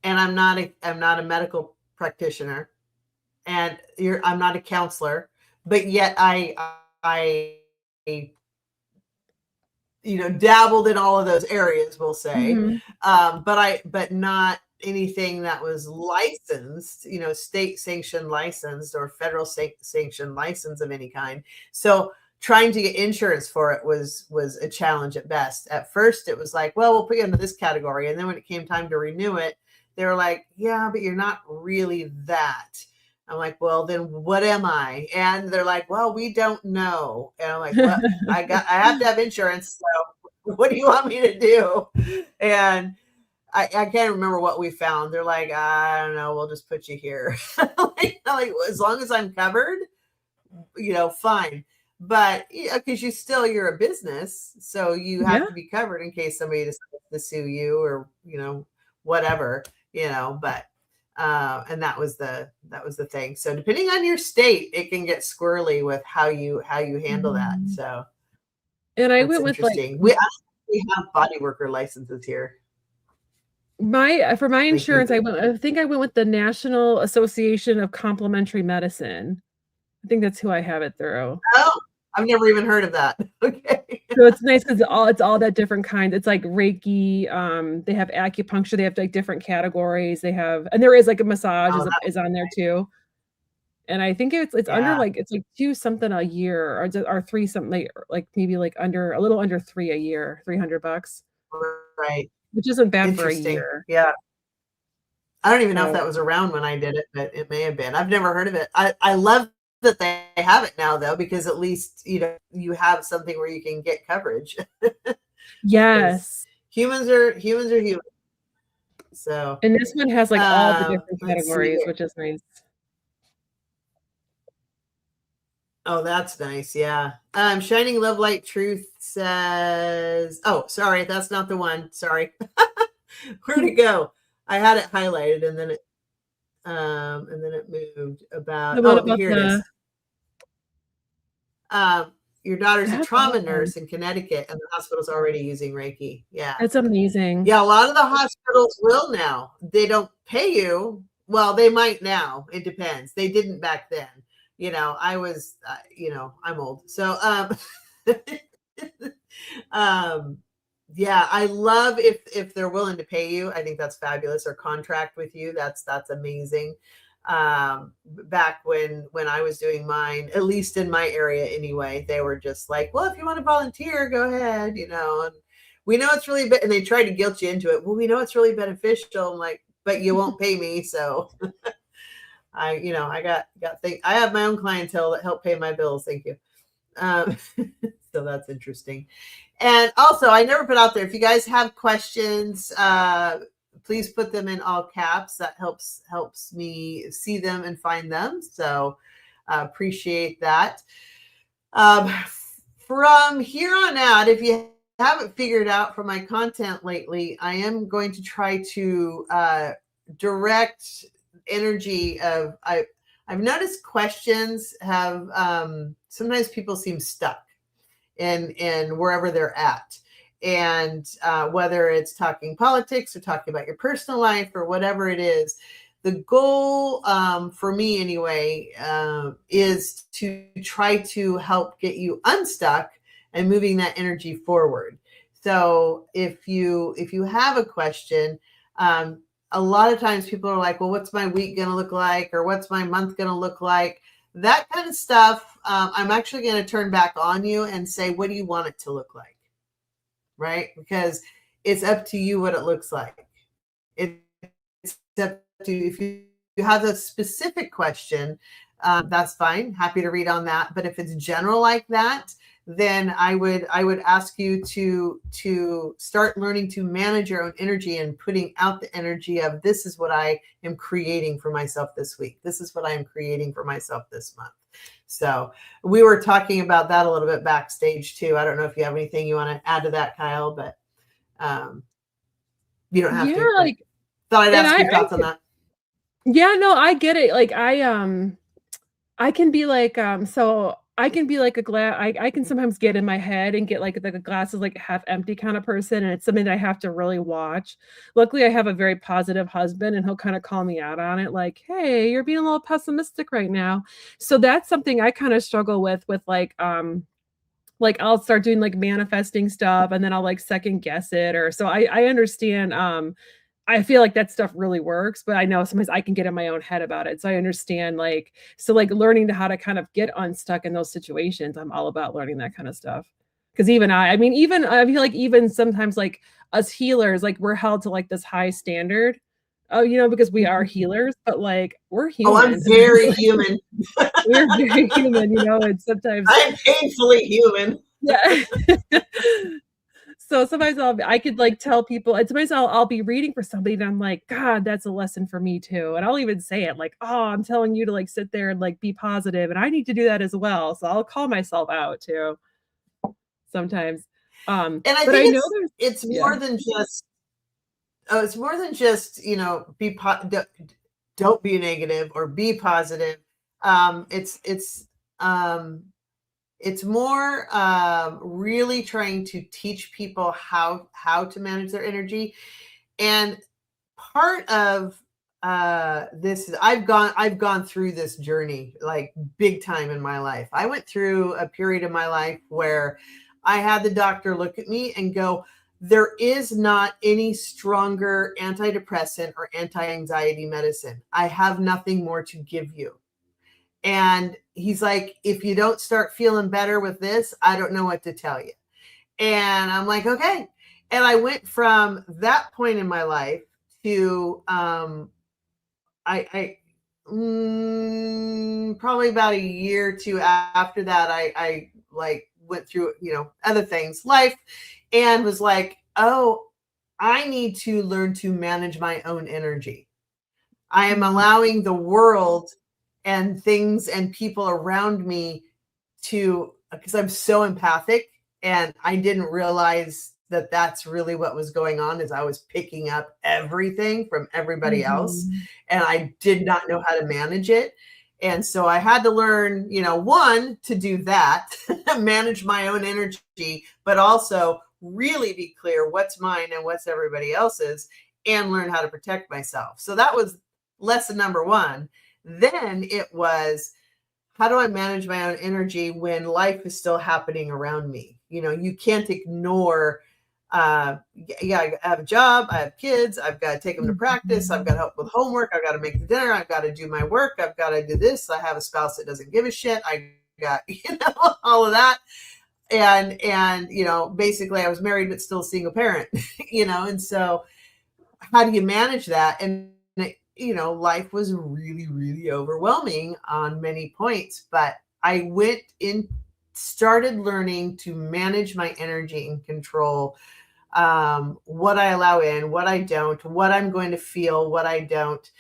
and I'm not a medical practitioner, and I'm not a counselor, but yet I dabbled in all of those areas, we'll say, mhm, but not anything that was licensed, state sanctioned licensed or federal sanctioned license of any kind. So trying to get insurance for it was a challenge at best. At first, it was like, well, we'll put you into this category, and then when it came time to renew it, they were like, yeah, but you're not really that. I'm like, well, then what am I? And they're like, well, we don't know. And I'm like, well, I have to have insurance. So what do you want me to do? And I can't remember what we found. They're like, I don't know, we'll just put you here. like, as long as I'm covered, fine. But because you're a business, so you yeah, have to be covered in case somebody decides to sue you or whatever. But and that was the thing. So depending on your state, it can get squirrely with how you handle that. mhm, So and I that's went with interesting. We have body worker licenses here. for my Like you insurance, do. I think I went with the National Association of Complementary Medicine. I think that's who I have it through. Oh, I've never even heard of that. Okay. So it's nice because it's all that different kind. It's like Reiki, they have acupuncture, they have like different categories. And there is like a massage Oh, is on there too. And I think it's under yeah. like it's like 2 something a year or 3 something like maybe like under a little under 3 a year, $300, Right. which isn't bad for a Interesting. year. Yeah. I don't even know if So that was around when I did it, but it may have been. I've never heard of it. I love that they have it now though, because at least you have something where you can get coverage. Because yes. humans are human. So And this one has like all the different let's see categories, here. which is nice. Oh, that's nice. Yeah. Shining Love Light Truth says, oh, sorry, that's not the one. Sorry. Where'd it go? I had it highlighted and then it moved about, The one oh, about here it the is. Your daughter's a That's trauma awesome. nurse in Connecticut, and the hospital's already using Reiki. Yeah. That's amazing. Yeah, a lot of the hospitals will now. They don't pay you. Well, they might now. It depends. They didn't back then. I was, I'm old. So, um, yeah, I love if they're willing to pay you. I think that's fabulous, or contract with you. That's amazing. back when I was doing mine, at least in my area anyway. They were just like, well, if you want to volunteer, go ahead, and we know it's really and they try to guilt you into it. Well, we know it's really beneficial. I'm like, but you won't pay me. So I I have my own clientele that help pay my bills. Thank you. Um, so that's interesting. And also, I never put out there, if you guys have questions, please put them in all caps. That helps me see them and find them. So appreciate that. From here on out, if you haven't figured out from my content lately, I am going to try to direct energy of I've noticed questions have sometimes people seem stuck in wherever they're at. And whether it's talking politics or talking about your personal life or whatever it is, the goal for me anyway is to try to help get you unstuck and moving that energy forward. So if you have a question, a lot of times people are like, well, what's my week going to look like? Or what's my month going to look like? That kind of stuff, I'm actually going to turn back on you and say, what do you want it to look like? Right? Because it's up to you what it looks like. It's up to you. If you have a specific question, that's fine. Happy to read on that. But if it's general like that, then I would ask you to start learning to manage your own energy and putting out the energy of, this is what I am creating for myself this week. This is what I am creating for myself this month. So we were talking about that a little bit backstage too. I don't know if you have anything you want to add to that, Kyle, but you don't have Yeah, to. like, Thought I'd and ask your thoughts on that. Yeah, no, I get it. Like I can be like, so I can be like I can sometimes get in my head and get like the glass is like half empty kind of person, and it's something that I have to really watch. Luckily, I have a very positive husband, and he'll kind of call me out on it, like, "Hey, you're being a little pessimistic right now." So that's something I kind of struggle with like I'll start doing like manifesting stuff, and then I'll like second guess it, or so I understand. I feel like that stuff really works, but I know sometimes I can get in my own head about it. So I understand like learning how to kind of get unstuck in those situations. I'm all about learning that kind of stuff. Cause even I feel like even sometimes like us healers, like we're held to like this high standard. Oh, because we are healers, but like we're Oh, I'm human. very human. We're very human, and sometimes I'm painfully human. yeah. So sometimes I could like tell people, and sometimes I'll be reading for somebody and I'm like, God, that's a lesson for me too. And I'll even say it like, oh, I'm telling you to like sit there and like be positive, and I need to do that as well. So I'll call myself out too sometimes. And I But think I know it's more than just don't be negative or be positive. It's more really trying to teach people how to manage their energy. And part of this is I've gone through this journey like big time in my life. I went through a period of my life where I had the doctor look at me and go, there is not any stronger antidepressant or anti-anxiety medicine. I have nothing more to give you. And he's like, if you don't start feeling better with this, I don't know what to tell you. And I'm like, okay. And I went from that point in my life to probably about a year or two after that, I like went through, other things, life, and was like, oh, I need to learn to manage my own energy. I am allowing the world and things and people around me because I'm so empathic, and I didn't realize that that's really what was going on, is I was picking up everything from everybody else, and I did not know how to manage it. And so I had to learn, one, to do that, manage my own energy, but also really be clear what's mine and what's everybody else's, and learn how to protect myself. So that was lesson number one. Then it was, how do I manage my own energy when life is still happening around me? You can't ignore yeah, I have a job, I have kids, I've got to take them to practice, I've got to help with homework, I've got to make the dinner, I've got to do my work, I've got to do this. I have a spouse that doesn't give a shit. I got, all of that. And, basically I was married, but still a single parent, and so how do you manage that? And, life was really, really overwhelming on many points, but I started learning to manage my energy and control what I allow in, what I don't, what I'm going to feel, what I don't,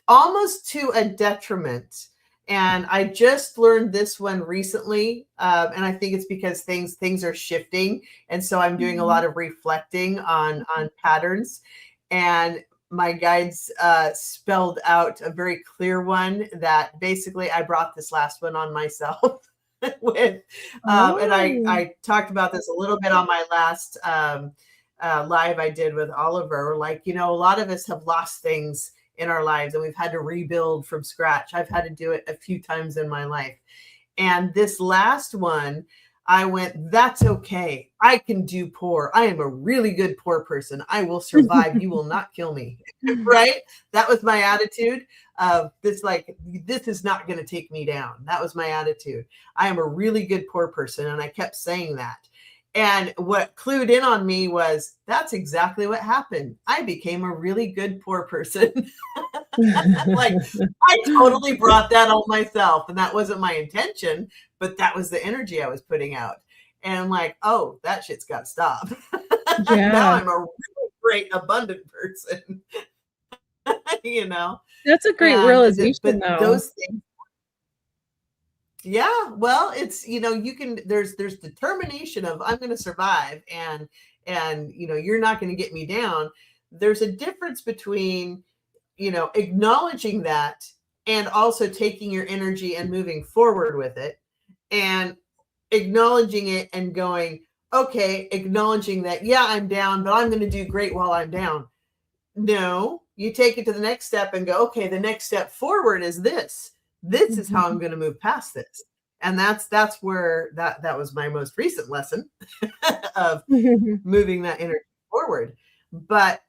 almost to a detriment. And I just learned this one recently, and I think it's because things are shifting, and so I'm doing a lot of reflecting on patterns. And my guides spelled out a very clear one that basically I brought this last one on myself. With and I talked about this a little bit on my last live I did with Oliver. Like, a lot of us have lost things in our lives and we've had to rebuild from scratch. I've had to do it a few times in my life. And this last one, I went, that's okay. I can do poor. I am a really good poor person. I will survive. You will not kill me. Right? That was my attitude of this, like, this is not going to take me down. That was my attitude. I am a really good poor person. And I kept saying that. And what clued in on me was that's exactly what happened. I became a really good poor person. Like, I totally brought that on myself, and that wasn't my intention, but that was the energy I was putting out. And I'm like, oh, that shit's got to stop. Yeah. Now I'm a really great, abundant person. That's a great realization, though. Those things. Yeah, well, it's, there's determination of I'm going to survive, and you're not going to get me down. There's a difference between acknowledging that and also taking your energy and moving forward with it, and acknowledging it and going, okay, acknowledging that, yeah, I'm down, but I'm going to do great while I'm down. No, you take it to the next step and go, okay, the next step forward is this. This is how I'm going to move past this. And that's where that was my most recent lesson of moving that energy forward. But,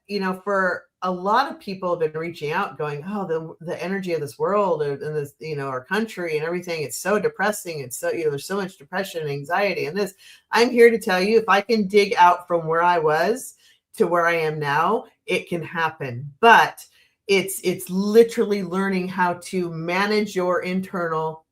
for a lot of people have been reaching out going, oh, the energy of this world and this, our country and everything, it's so depressing. It's so, there's so much depression and anxiety and this. I'm here to tell you, if I can dig out from where I was to where I am now, it can happen. But it's literally learning how to manage your internal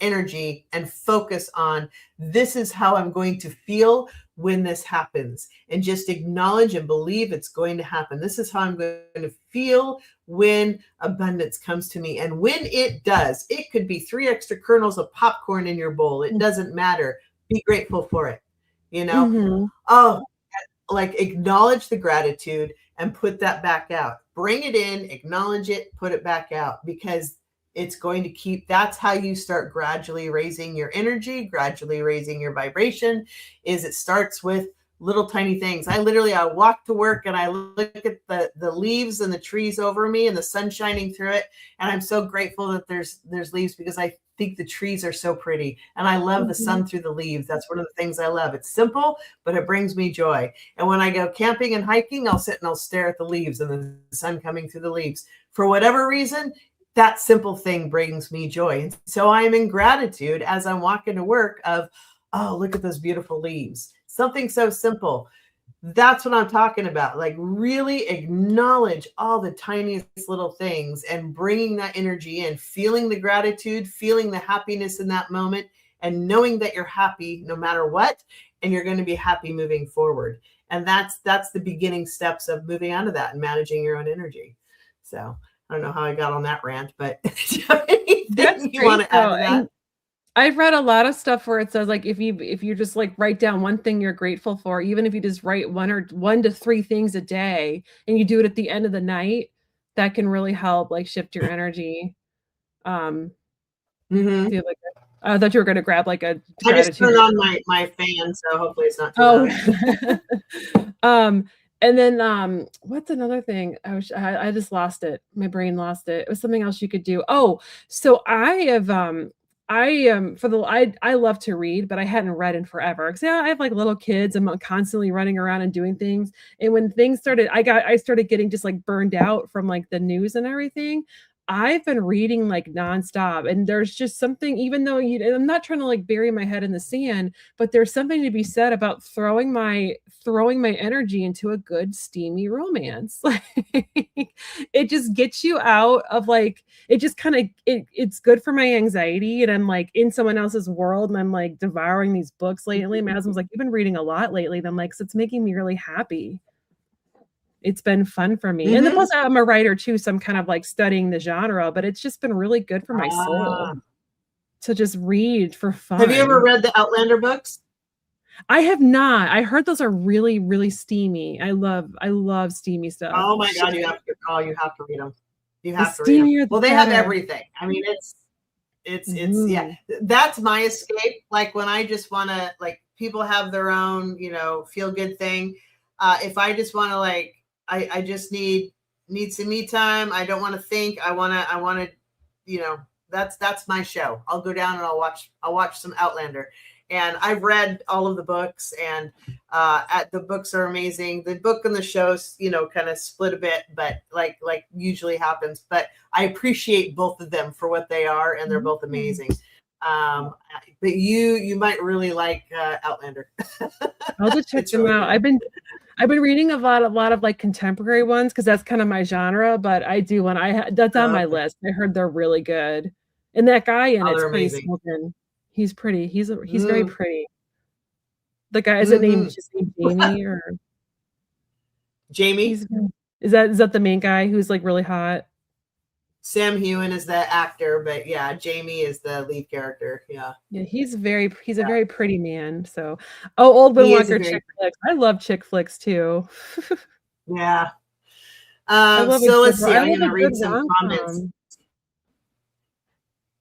energy and focus on, this is how I'm going to feel when this happens, and just acknowledge and believe it's going to happen. This is how I'm going to feel when abundance comes to me. And when it does, it could be 3 extra kernels of popcorn in your bowl. It doesn't matter. Be grateful for it. Oh, like, acknowledge the gratitude and put that back out. Bring it in, acknowledge it, put it back out, because it's going to that's how you start gradually raising your energy, gradually raising your vibration. Is it starts with little tiny things. I walk to work and I look at the leaves and the trees over me and the sun shining through it. And I'm so grateful that there's leaves, because I think the trees are so pretty. And I love the sun through the leaves. That's one of the things I love. It's simple, but it brings me joy. And when I go camping and hiking, I'll sit and I'll stare at the leaves and the sun coming through the leaves. For whatever reason, that simple thing brings me joy. And so I'm in gratitude as I'm walking to work of, oh, look at those beautiful leaves. Something so simple. That's what I'm talking about. Like, really acknowledge all the tiniest little things and bringing that energy in, feeling the gratitude, feeling the happiness in that moment, and knowing that you're happy no matter what, and you're going to be happy moving forward. And that's the beginning steps of moving out of that and managing your own energy. So I don't know how I got on that rant, but do you have anything you want to add to that? I've read a lot of stuff where it says, like, if you just, like, write down one thing you're grateful for, even if you just write 1 to 3 things a day, and you do it at the end of the night, that can really help, like, shift your energy. I thought you were going to grab, like, a gratitude. I just turned on my fan, so hopefully it's not too loud. And then, what's another thing? I just lost it. My brain lost it. It was something else you could do. Oh, so I I love to read, but I hadn't read in forever. 'Cause yeah, I have like little kids. I'm constantly running around and doing things. And when things started, I started getting just like burned out from like the news and everything. I've been reading like nonstop, and there's just something, even though and I'm not trying to like bury my head in the sand, but there's something to be said about throwing my energy into a good steamy romance. Like it just gets you out of like it just kind of it's good for my anxiety, and I'm like in someone else's world, and I'm like devouring these books lately. My husband's like, "You've been reading a lot lately." And I'm like, "'Cause it's making me really happy." It's been fun for me. And then Mm-hmm. plus I'm a writer too, so I'm kind of like studying the genre, but it's just been really good for my soul to just read for Have you ever fun. read the Outlander books? I have not. I heard those are really, really steamy. I love steamy stuff. Oh my God, you have to read them. You The have to read them. steamier, the Well, they have better. everything. I mean, yeah, Ooh. that's my escape. Like when I just want to, like, people have their own, feel good thing. If I just want to, like, I just need some me time. I don't want to think. I want to, that's my show. I'll go down and I'll watch some Outlander. And I've read all of the books, and the books are amazing. The book and the shows, kind of split a bit, but like usually happens. But I appreciate both of them for what they are, and they're both Mm. amazing. But you might really like Outlander. I'll have to check It's them really out. good. I've been reading a lot of like contemporary ones because that's kind of my genre, but I do want that's on my Okay. list. I heard they're really good. And that guy in Oh, it's they're pretty amazing. spoken. He's pretty. He's very Mm, pretty. The guy, is it named hmm just named Jamie, or Jamie. he's is that the main guy who's like really hot? Sam Hewen is the actor, but yeah, Jamie is the lead character. Yeah, Yeah, he's a yeah. very pretty man. So, oh, old He is a Windwalker very chick flicks. I love chick flicks too. yeah. So let's see. I I'm love going a to good read some comments. rom-com.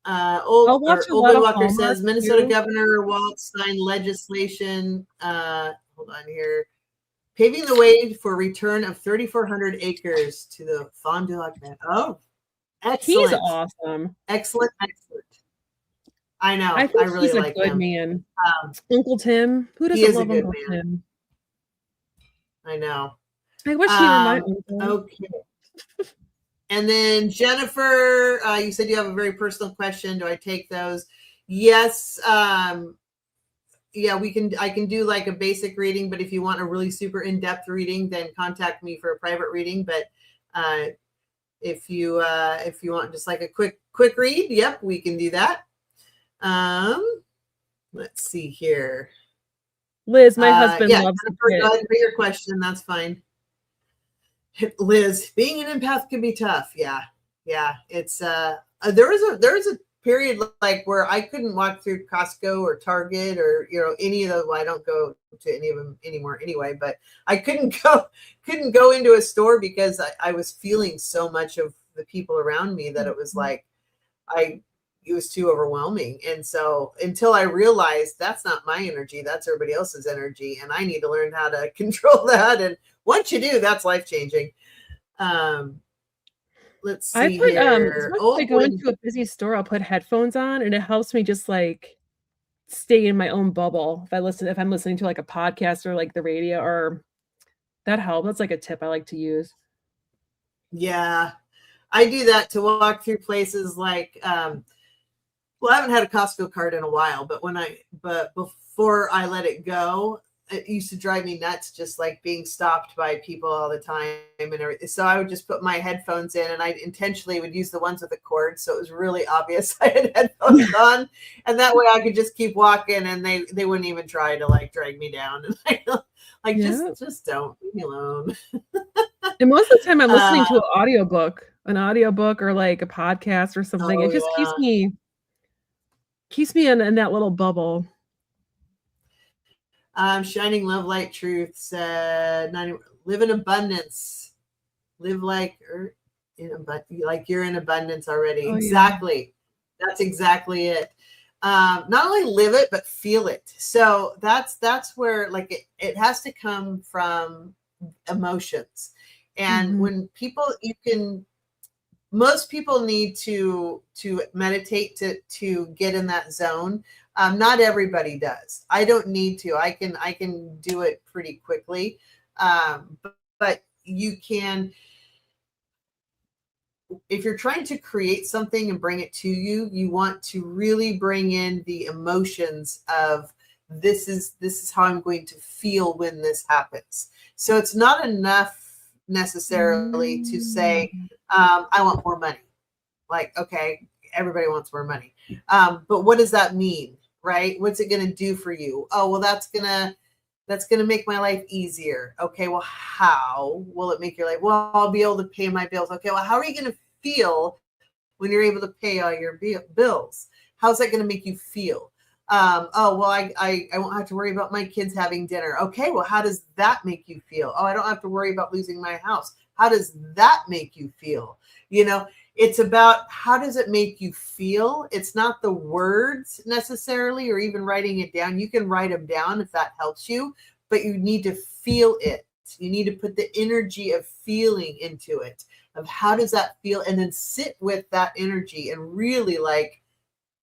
I'll watch a Old lot of Windwalker Hallmark says Minnesota too. Governor Walt signed legislation. Hold on here. Paving the way for return of 3,400 acres to the Fond du Lac Band. Oh, He's excellent. awesome. Excellent. Excellent. I I know. I think really he's a like good him. man. Um, Uncle Tim. Who he doesn't is a love good Uncle man. Tim? I know. I wish he were my uncle. Okay. And then Jennifer, you said you have a very personal question. Do I take those? Yes. Yeah, I can do like a basic reading, but if you want a really super in-depth reading, then contact me for a private reading. But if you want just like a quick read, yep, we can do that. Let's see here. Liz, my husband Yeah, loves the Jennifer, kid. go ahead and put your question. That's fine. Liz, being an empath can be tough. Yeah. It's there was a period like where I couldn't walk through Costco or Target or any of those. Well, I don't go to any of them anymore anyway, but I couldn't go into a store because I was feeling so much of the people around me that it was like it was too overwhelming. And so until I realized that's not my energy, that's everybody else's energy, and I need to learn how to control that. And once you do, that's life changing. Let's I see put here. sometimes I Oh, go into a busy store, I'll put headphones on, and it helps me just like stay in my own bubble. If I'm listening to like a podcast or like the radio, or that helps. That's like a tip I like to use. yeah, I do that to walk through places like well, I haven't had a Costco card in a while, but before I let it go, it used to drive me nuts, just like being stopped by people all the time and everything. So I would just put my headphones in, and I intentionally would use the ones with the cord, so it was really obvious I had headphones on, and that way I could just keep walking, and they wouldn't even try to like drag me down. And like Yeah. just don't leave me alone. And most of the time I'm listening Uh, to an audiobook or like a podcast or something. It oh just yeah. keeps me in that little bubble. Shining Love Light Truth said, live in abundance. Live like you're in abundance already. Oh, yeah. Exactly. That's exactly it. Not only live it, but feel it. So that's where like it has to come from emotions. And Mhm. when people, you can most people need to meditate to get in that zone. Not everybody does. I don't need to. I can do it pretty quickly. But you can, if you're trying to create something and bring it to you, you want to really bring in the emotions of this is how I'm going to feel when this happens. So it's not enough necessarily to say, I want more money. Like, okay, everybody wants more money. But what does that mean? Right? What's it going to do for you? Oh, well, that's going to make my life easier. Okay, well, how will it make your life? Well, I'll be able to pay my bills. Okay, well, how are you going to feel when you're able to pay all your bills? How's that going to make you feel? Oh, well, I won't have to worry about my kids having dinner. Okay, well, how does that make you feel? Oh, I don't have to worry about losing my house. How does that make you feel? You know, it's about how does it make you feel? It's not the words necessarily, or even writing it down. You can write them down if that helps you, but you need to feel it. You need to put the energy of feeling into it, of how does that feel? And then sit with that energy and really like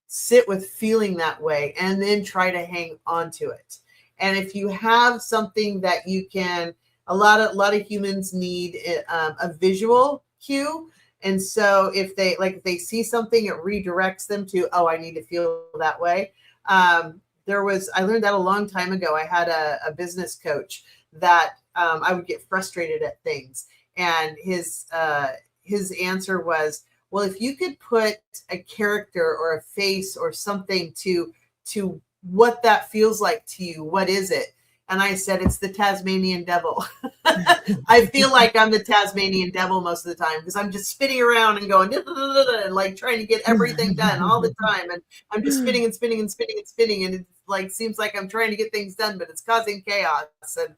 sit with feeling that way, and then try to hang on to it. And if you have something that you can, a lot of humans need a visual cue. And so if they see something, it redirects them to, oh, I need to feel that way. I learned that a long time ago. I had a business coach that I would get frustrated at things. And his answer was, well, if you could put a character or a face or something to what that feels like to you, what is it? And I said, it's the Tasmanian devil. I feel like I'm the Tasmanian devil most of the time because I'm just spinning around and going, and like trying to get everything done all the time. And I'm just spinning and spinning and spinning and spinning. And it like seems like I'm trying to get things done, but it's causing chaos. And,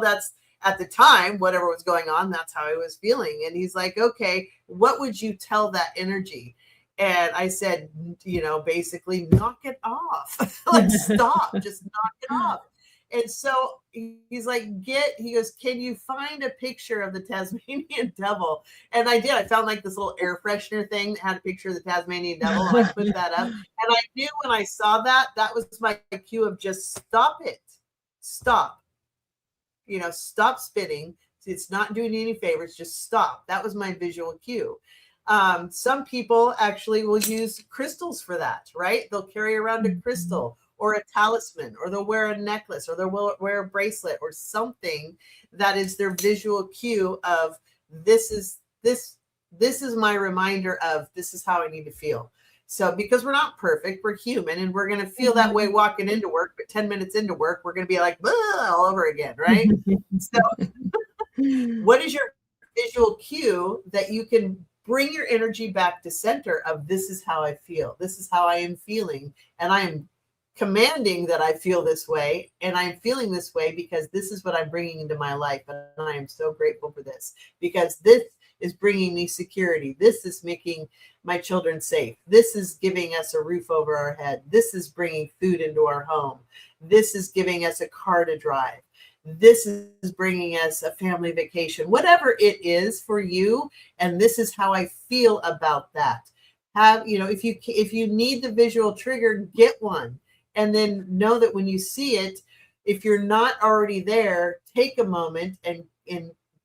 that's at the time, whatever was going on, that's how I was feeling. And he's like, okay, what would you tell that energy? And I said, basically knock it off. Like, stop, just knock it off. And so he's like, he goes, can you find a picture of the Tasmanian devil? And I did. I found like this little air freshener thing that had a picture of the Tasmanian devil. And I put that up. And I knew when I saw that was my cue of just stop it. Stop. Stop spinning. It's not doing you any favors. Just stop. That was my visual cue. Some people actually will use crystals for that, right? They'll carry around a crystal or a talisman, or they'll wear a necklace, or they'll wear a bracelet or something that is their visual cue of this is my reminder of this is how I need to feel. So because we're not perfect, we're human, and we're going to feel that way walking into work, but 10 minutes into work, we're going to be like, all over again, right? So what is your visual cue that you can bring your energy back to center of this is how I feel. This is how I am feeling. And I am commanding that I feel this way, and I'm feeling this way because this is what I'm bringing into my life. And I am so grateful for this because this is bringing me security. This is making my children safe. This is giving us a roof over our head. This is bringing food into our home. This is giving us a car to drive. This is bringing us a family vacation, whatever it is for you. And this is how I feel about that. If you need the visual trigger, get one. And then know that when you see it, if you're not already there, take a moment and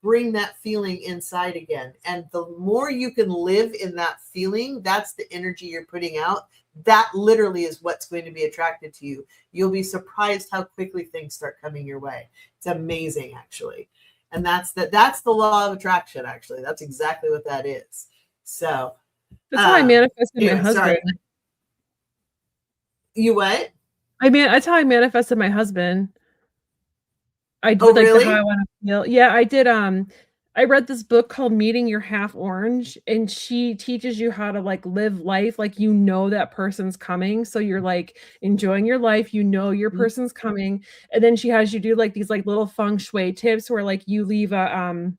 bring that feeling inside again. And the more you can live in that feeling, that's the energy you're putting out. That literally is what's going to be attracted to you. You'll be surprised how quickly things start coming your way. It's amazing, actually. And that's the law of attraction, actually. That's exactly what that is. So that's how I manifested my husband. Sorry. You what? That's how I manifested my husband. I did really? how I want to feel. Yeah, I did. I read this book called Meeting Your Half Orange, and she teaches you how to live life like that person's coming. So you're enjoying your life, your person's coming, and then she has you do these little feng shui tips where you leave a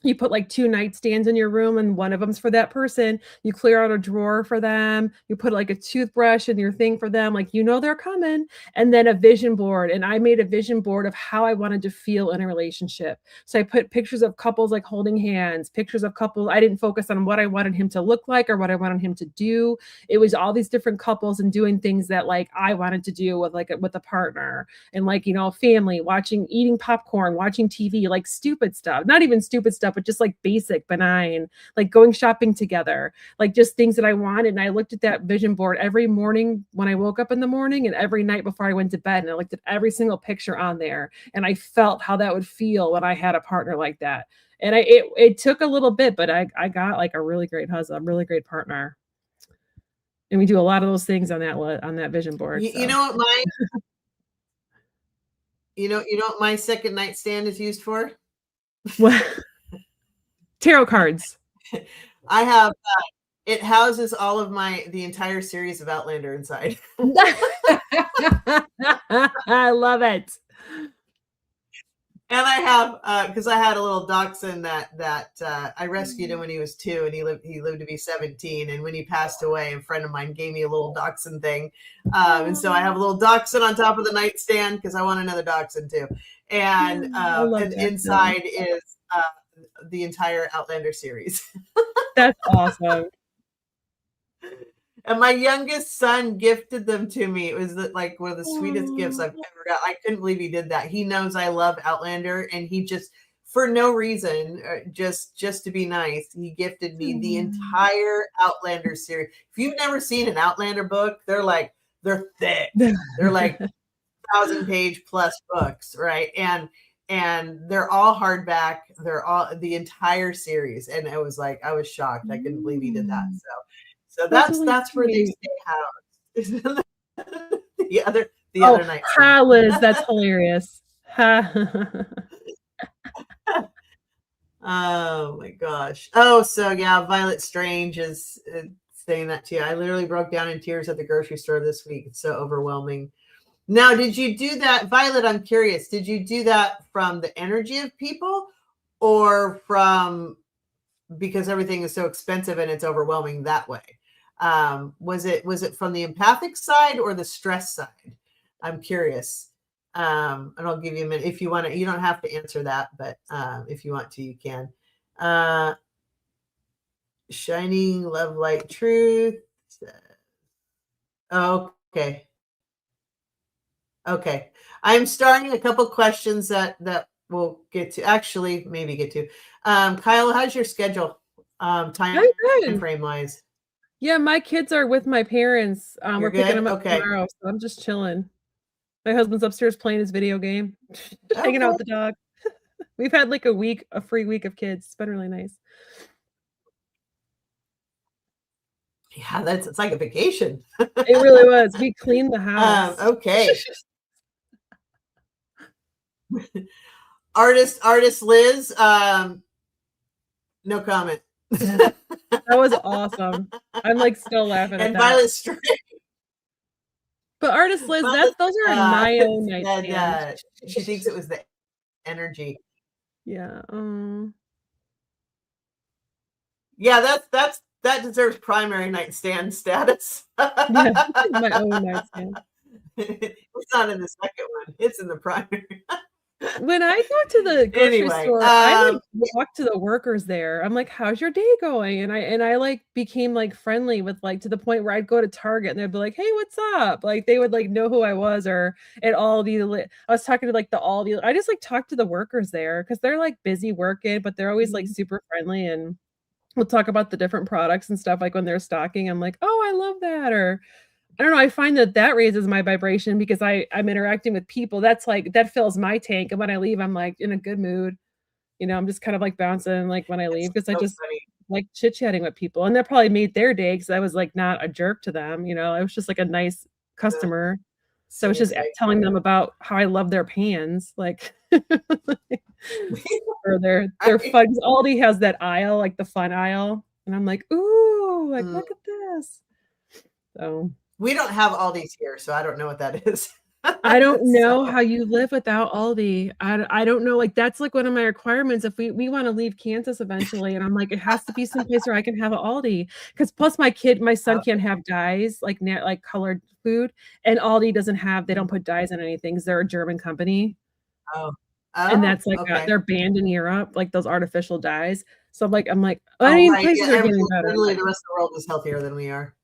you put like 2 nightstands in your room and one of them's for that person. You clear out a drawer for them. You put like a toothbrush in your thing for them, like, they're coming. And then a vision board. And I made a vision board of how I wanted to feel in a relationship. So I put pictures of couples like holding hands, pictures of couples. I didn't focus on what I wanted him to look like or what I wanted him to do. It was all these different couples and doing things that like I wanted to do with a partner, and like, family, eating popcorn, watching TV, like stupid stuff, not even stupid stuff, but just like basic, benign, like going shopping together, like just things that I wanted. And I looked at that vision board every morning when I woke up in the morning and every night before I went to bed. And I looked at every single picture on there and I felt how that would feel when I had a partner like that. And it took a little bit, but I got like a really great husband, a really great partner. And we do a lot of those things on that vision board. You know what my second nightstand is used for? What? Tarot cards. I have it houses all of the entire series of Outlander inside. I love it. And I have because I had a little dachshund that I rescued him when he was 2, and he lived to be 17. And when he passed away, a friend of mine gave me a little dachshund thing, and so I have a little dachshund on top of the nightstand because I want another dachshund too. And inside is the entire Outlander series. That's awesome. And my youngest son gifted them to me. It was like one of the sweetest gifts I've ever got. I couldn't believe he did that. He knows I love Outlander, and he just, for no reason, just to be nice, he gifted me the entire Outlander series. If you've never seen an Outlander book, they're thick. They're like 1,000-page plus books, right? And they're all hardback. They're all the entire series. And I was shocked. I couldn't believe he did that. So that's where they stay housed. the other night. Ha, Liz, that's hilarious. Ha. Oh my gosh. Oh, so yeah, Violet Strange is saying that too. I literally broke down in tears at the grocery store this week. It's so overwhelming. Now, did you do that, Violet? I'm curious. Did you do that from the energy of people, or from because everything is so expensive and it's overwhelming that way? Was it from the empathic side or the stress side? I'm curious. And I'll give you a minute if you want to. You don't have to answer that, but if you want to, you can. Shining love, light, truth. Okay. Okay. I'm starting a couple questions that we'll get to. Actually, maybe get to. Kyle, how's your schedule? Time frame wise. Yeah, my kids are with my parents. We're picking them up tomorrow, so I'm just chilling. My husband's upstairs playing his video game, hanging out with the dog. We've had like a free week of kids. It's been really nice. Yeah, it's like a vacation. It really was. We cleaned the house. Okay. Artist Liz, no comment. That was awesome. I'm like still laughing at that. Violet Strange. But Artist Liz, those are my own nightstands. She thinks it was the energy. Yeah. Yeah, that deserves primary nightstand status. Yeah, my own nightstand. It's not in the second one. It's in the primary. When I go to the grocery store, I like talk to the workers there. I'm like, "How's your day going?" And I like became like friendly with like to the point where I'd go to Target and they'd be like, "Hey, what's up?" Like they would like know who I was, or at Aldi. I was talking to like the Aldi. I just like talk to the workers there because they're like busy working, but they're always like super friendly, and we'll talk about the different products and stuff. Like when they're stocking, I'm like, "Oh, I love that," or I don't know, I find that raises my vibration because I'm interacting with people. That's like that fills my tank, and when I leave, I'm like in a good mood. I'm just kind of like bouncing like when I leave because I just like chit-chatting with people, and that probably made their day because I was like not a jerk to them. I was just like a nice customer. So I was just telling them about how I love their pans, like or their fun. Aldi has that aisle, like the fun aisle, and I'm like, ooh, like look at this. So. We don't have all these here, so I don't know what that is. I don't know So, how you live without Aldi. I don't know, like, that's, like, one of my requirements if we wanna leave Kansas eventually, and I'm like, "It has to be someplace where I can have a Aldi," 'cause plus my son oh, can't have dyes, like colored food, and Aldi doesn't have they don't put dyes in anything 'cause they're a German company, oh, and oh, that's, like, okay. they're banned in Europe, like, those artificial dyes. So I'm like, I Oh, mean, right. places Yeah, are getting better, literally the rest of the world is healthier than we are.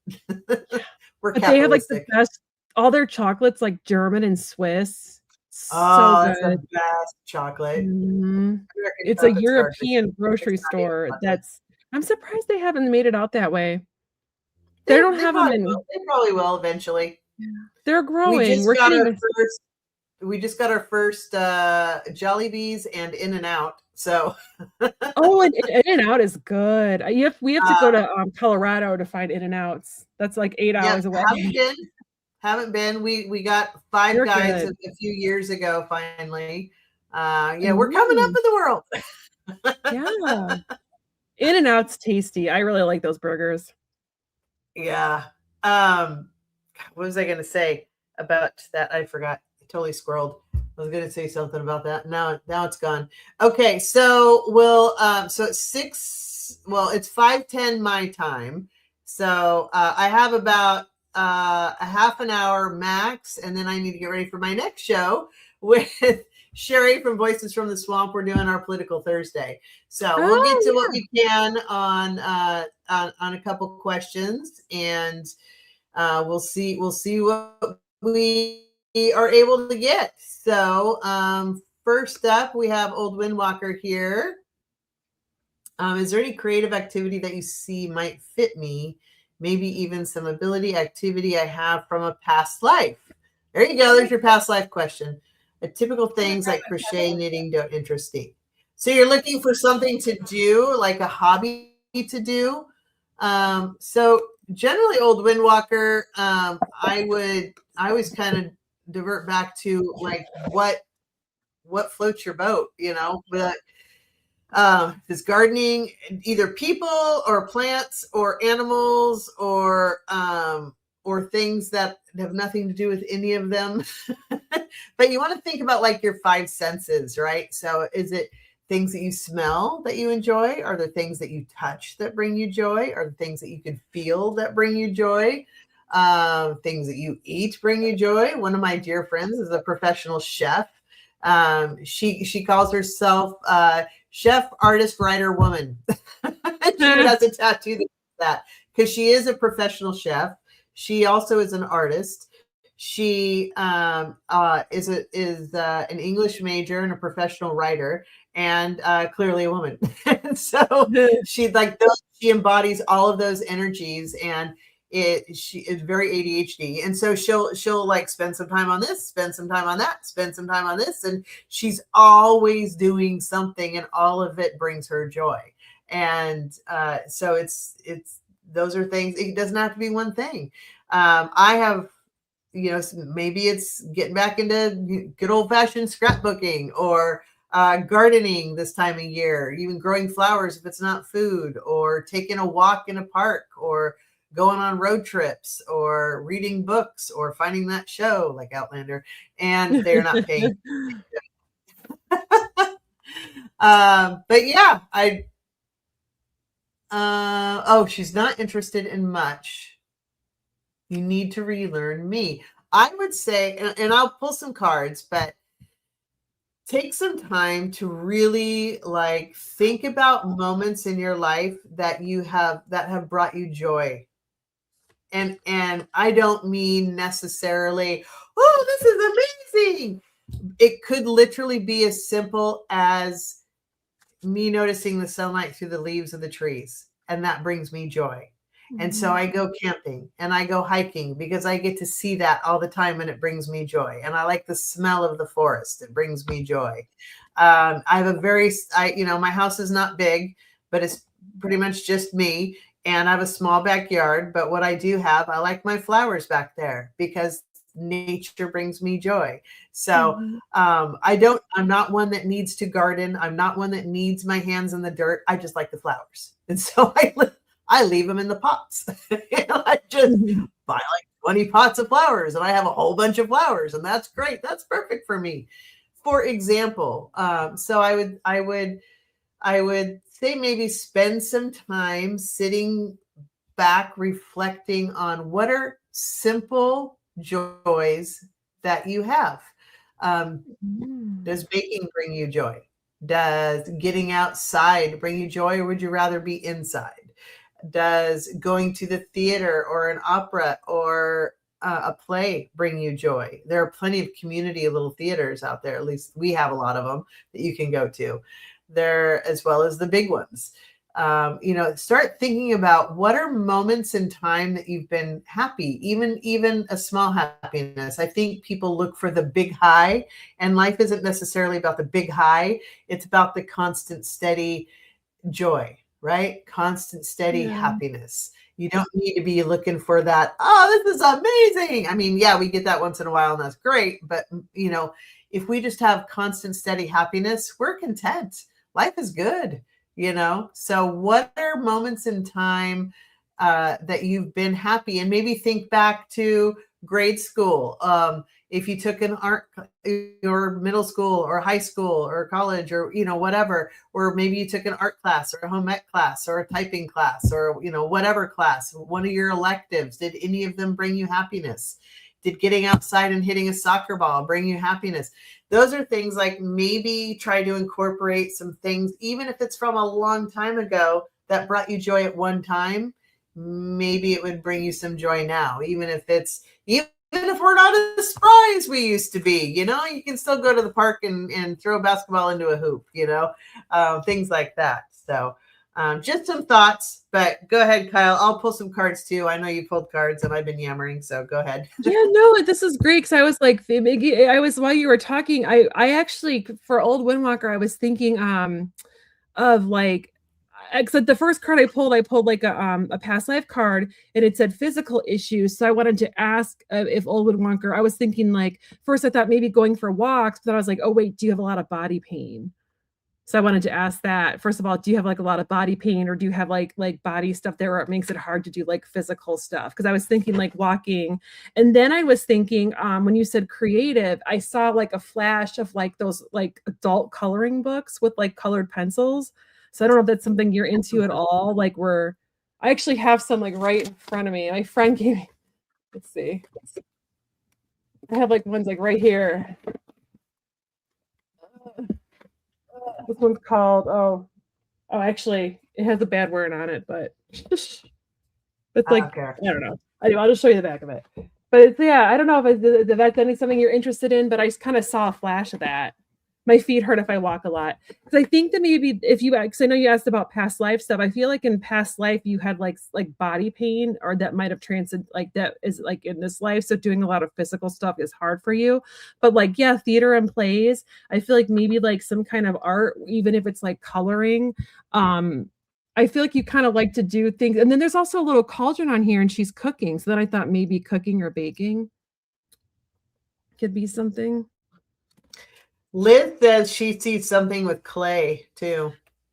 We're but they have, like, the capitalistic. best all their chocolates, like, German and Swiss. So Oh, that's the good. best chocolate. Mhm. American It's a chocolate's garbage. European It's grocery not even store chocolate. that's I'm surprised they haven't made it out that way. They don't They have 'em probably will. in They probably will eventually. yeah. They're We growing. just We're got getting our this first we just got our first Jollibees and In-N-Out. So oh, and In-N-Out is good. We have to uh go to, Colorado to find In-N-Outs. That's, like, 8 yep, hours away. haven't been. Haven't been. We got Five They're Guys good. a few years ago finally. Yeah, we're coming up Mm, in the world. yeah. In-N-Out's tasty. I really like those burgers. Yeah. Um, what was I gonna say about that? I forgot. I totally squirreled. I was gonna say something about that. Now it's gone. Okay, so so it's it's 5:10 my time. So I have about a half an hour max, and then I need to get ready for my next show with Sherry from Voices from the Swamp. We're doing our political Thursday. So we'll get Oh, to what yeah. we can on a couple questions, and we'll see what we are able to get. So first up, we have Old Windwalker here. Is there any creative activity that you see might fit me? Maybe even some ability activity I have from a past life. There you go. There's your past life question. Typical things like crochet, knitting don't interest me. So you're looking for something to do, like a hobby to do. So generally, Old Windwalker, I always kind of divert back to like what floats your boat, but is gardening either people or plants or animals or things that have nothing to do with any of them. But you want to think about like your five senses, right? So is it things that you smell that you enjoy? Are there things that you touch that bring you joy? Are there things that you can feel that bring you joy? Things that you eat bring you joy. One of my dear friends is a professional chef. She calls herself chef, artist, writer, woman. She even has a tattoo that because she is a professional chef. She also is an artist. She is an English major and a professional writer, and clearly a woman. So she embodies all of those energies, and she is very ADHD, and so she'll like spend some time on this, spend some time on that, spend some time on this, and she's always doing something, and all of it brings her joy. And so it's those are things. It doesn't have to be one thing. I have, maybe it's getting back into good old fashioned scrapbooking or gardening this time of year, even growing flowers if it's not food, or taking a walk in a park, or going on road trips, or reading books, or finding that show like Outlander, and they're not paying. But yeah, she's not interested in much. You need to relearn me. I would say, and I'll pull some cards, but take some time to really like think about moments in your life that have brought you joy. And I don't mean necessarily, oh, this is amazing. It could literally be as simple as me noticing the sunlight through the leaves of the trees, and that brings me joy. And so I go camping and I go hiking because I get to see that all the time, and it brings me joy. And I like the smell of the forest. It brings me joy. I have my house is not big, but it's pretty much just me. And I have a small backyard. But what I do have, I like my flowers back there because nature brings me joy. So Mhm. I'm not one that needs to garden. I'm not one that needs my hands in the dirt. I just like the flowers. And so I leave them in the pots. I just buy like 20 pots of flowers and I have a whole bunch of flowers, and that's great. That's perfect for me. For example, so I would say maybe spend some time sitting back, reflecting on what are simple joys that you have. Does baking bring you joy? Does getting outside bring you joy, or would you rather be inside? Does going to the theater or an opera or a play bring you joy? There are plenty of community little theaters out there. At least we have a lot of them that you can go to there, as well as the big ones. Start thinking about what are moments in time that you've been happy, even a small happiness. I think people look for the big high, and life isn't necessarily about the big high. It's about the constant, steady joy, right? Constant, steady happiness. You don't need to be looking for that. Oh, this is amazing. I mean, yeah, we get that once in a while and that's great. But, if we just have constant, steady happiness, we're content. Life is good. So what are moments in time that you've been happy? And maybe think back to grade school. If you took an art, or middle school or high school or college or, whatever, or maybe you took an art class or a home ec class or a typing class or, whatever class, one of your electives, did any of them bring you happiness? Did getting outside and hitting a soccer ball bring you happiness? Those are things like maybe try to incorporate some things, even if it's from a long time ago that brought you joy at one time. Maybe it would bring you some joy now, even if we're not as spry as we used to be. You can still go to the park and throw a basketball into a hoop, things like that. So just some thoughts, but go ahead, Kyle. I'll pull some cards too. I know you pulled cards and I've been yammering, so go ahead. Yeah, no, this is great because I was like, while you were talking, I actually, for Old Windwalker, I was thinking of like, except the first card I pulled like a past life card, and it said physical issues. So I wanted to ask if Old Windwalker, I was thinking like, first I thought maybe going for walks, but then I was like, oh wait, do you have a lot of body pain? So I wanted to ask that. First of all, do you have like a lot of body pain, or do you have like body stuff there where it makes it hard to do like physical stuff? Because I was thinking like walking. And then I was thinking, when you said creative, I saw like a flash of like those like adult coloring books with like colored pencils. So I don't know if that's something you're into at all. Like I actually have some like right in front of me. My friend gave me, let's see. I have like ones like right here. This one's called, actually, it has a bad word on it, but it's like, I don't know. I'll just show you the back of it. But it's, I don't know if that's something you're interested in, but I just kind of saw a flash of that. My feet hurt if I walk a lot. Because I think that maybe because I know you asked about past life stuff. I feel like in past life you had like body pain, or that might have transcended, like that is like in this life. So doing a lot of physical stuff is hard for you. But like, yeah, theater and plays, I feel like maybe like some kind of art, even if it's like coloring. I feel like you kind of like to do things. And then there's also a little cauldron on here and she's cooking. So then I thought maybe cooking or baking could be something. Liz says she sees something with clay too.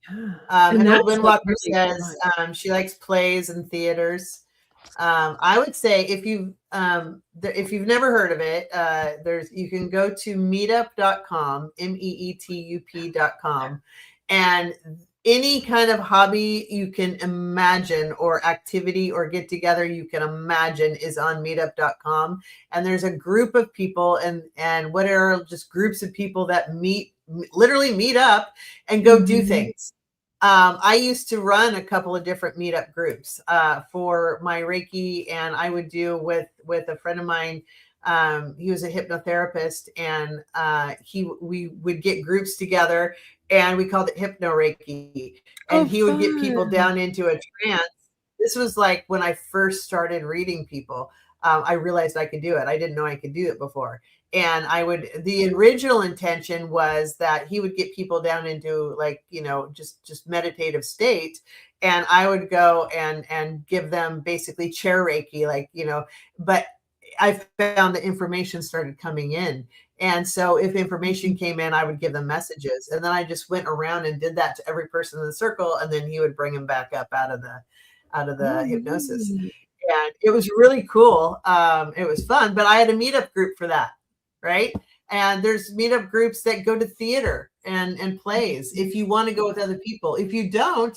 And Old Windwalker says she likes plays and theaters. I would say if you've never heard of it, you can go to meetup.com, meetup.com, and any kind of hobby you can imagine or activity or get together you can imagine is on meetup.com. And there's a group of people and what are just groups of people that literally meet up and go do things. I used to run a couple of different meetup groups for my Reiki, and I would do with a friend of mine. He was a hypnotherapist, and we would get groups together, and we called it Hypno Reiki. And he would get people down into a trance. This was like when I first started reading people. I realized I could do it. I didn't know I could do it before. And the original intention was that he would get people down into like, just meditative state. And I would go and give them basically chair Reiki, but I found the information started coming in. And so if information came in, I would give them messages. And then I just went around and did that to every person in the circle. And then he would bring them back up out of the hypnosis. And it was really cool. It was fun, but I had a meetup group for that, right? And there's meetup groups that go to theater and plays if you want to go with other people. If you don't,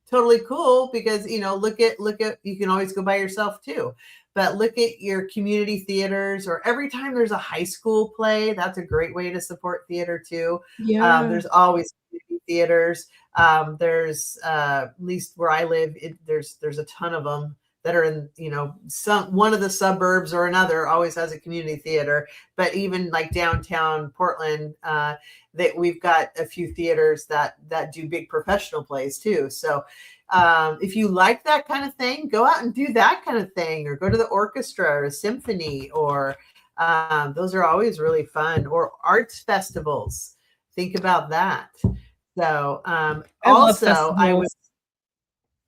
totally cool, because look at you can always go by yourself too. But look at your community theaters, or every time there's a high school play, that's a great way to support theater too. Yeah. There's always community theaters. There's at least where I live, there's a ton of them that are in one of the suburbs or another always has a community theater. But even like downtown Portland, that we've got a few theaters that do big professional plays too. So if you like that kind of thing, go out and do that kind of thing, or go to the orchestra or a symphony, or those are always really fun. Or arts festivals, think about that. So I love also festivals.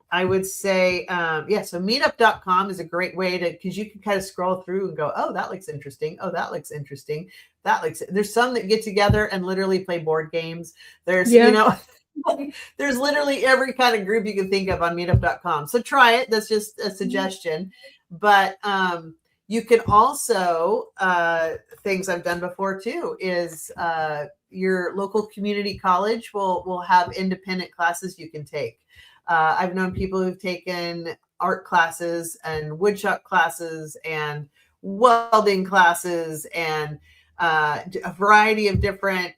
I would say, so meetup.com is a great way to, because you can kind of scroll through and go, oh, that looks interesting. Oh, that looks interesting. There's some that get together and literally play board games. There's, Yeah. there's literally every kind of group you can think of on meetup.com. So try it. That's just a suggestion. But you can also, things I've done before too, is your local community college will have independent classes you can take. I've known people who've taken art classes and woodshop classes and welding classes and a variety of different,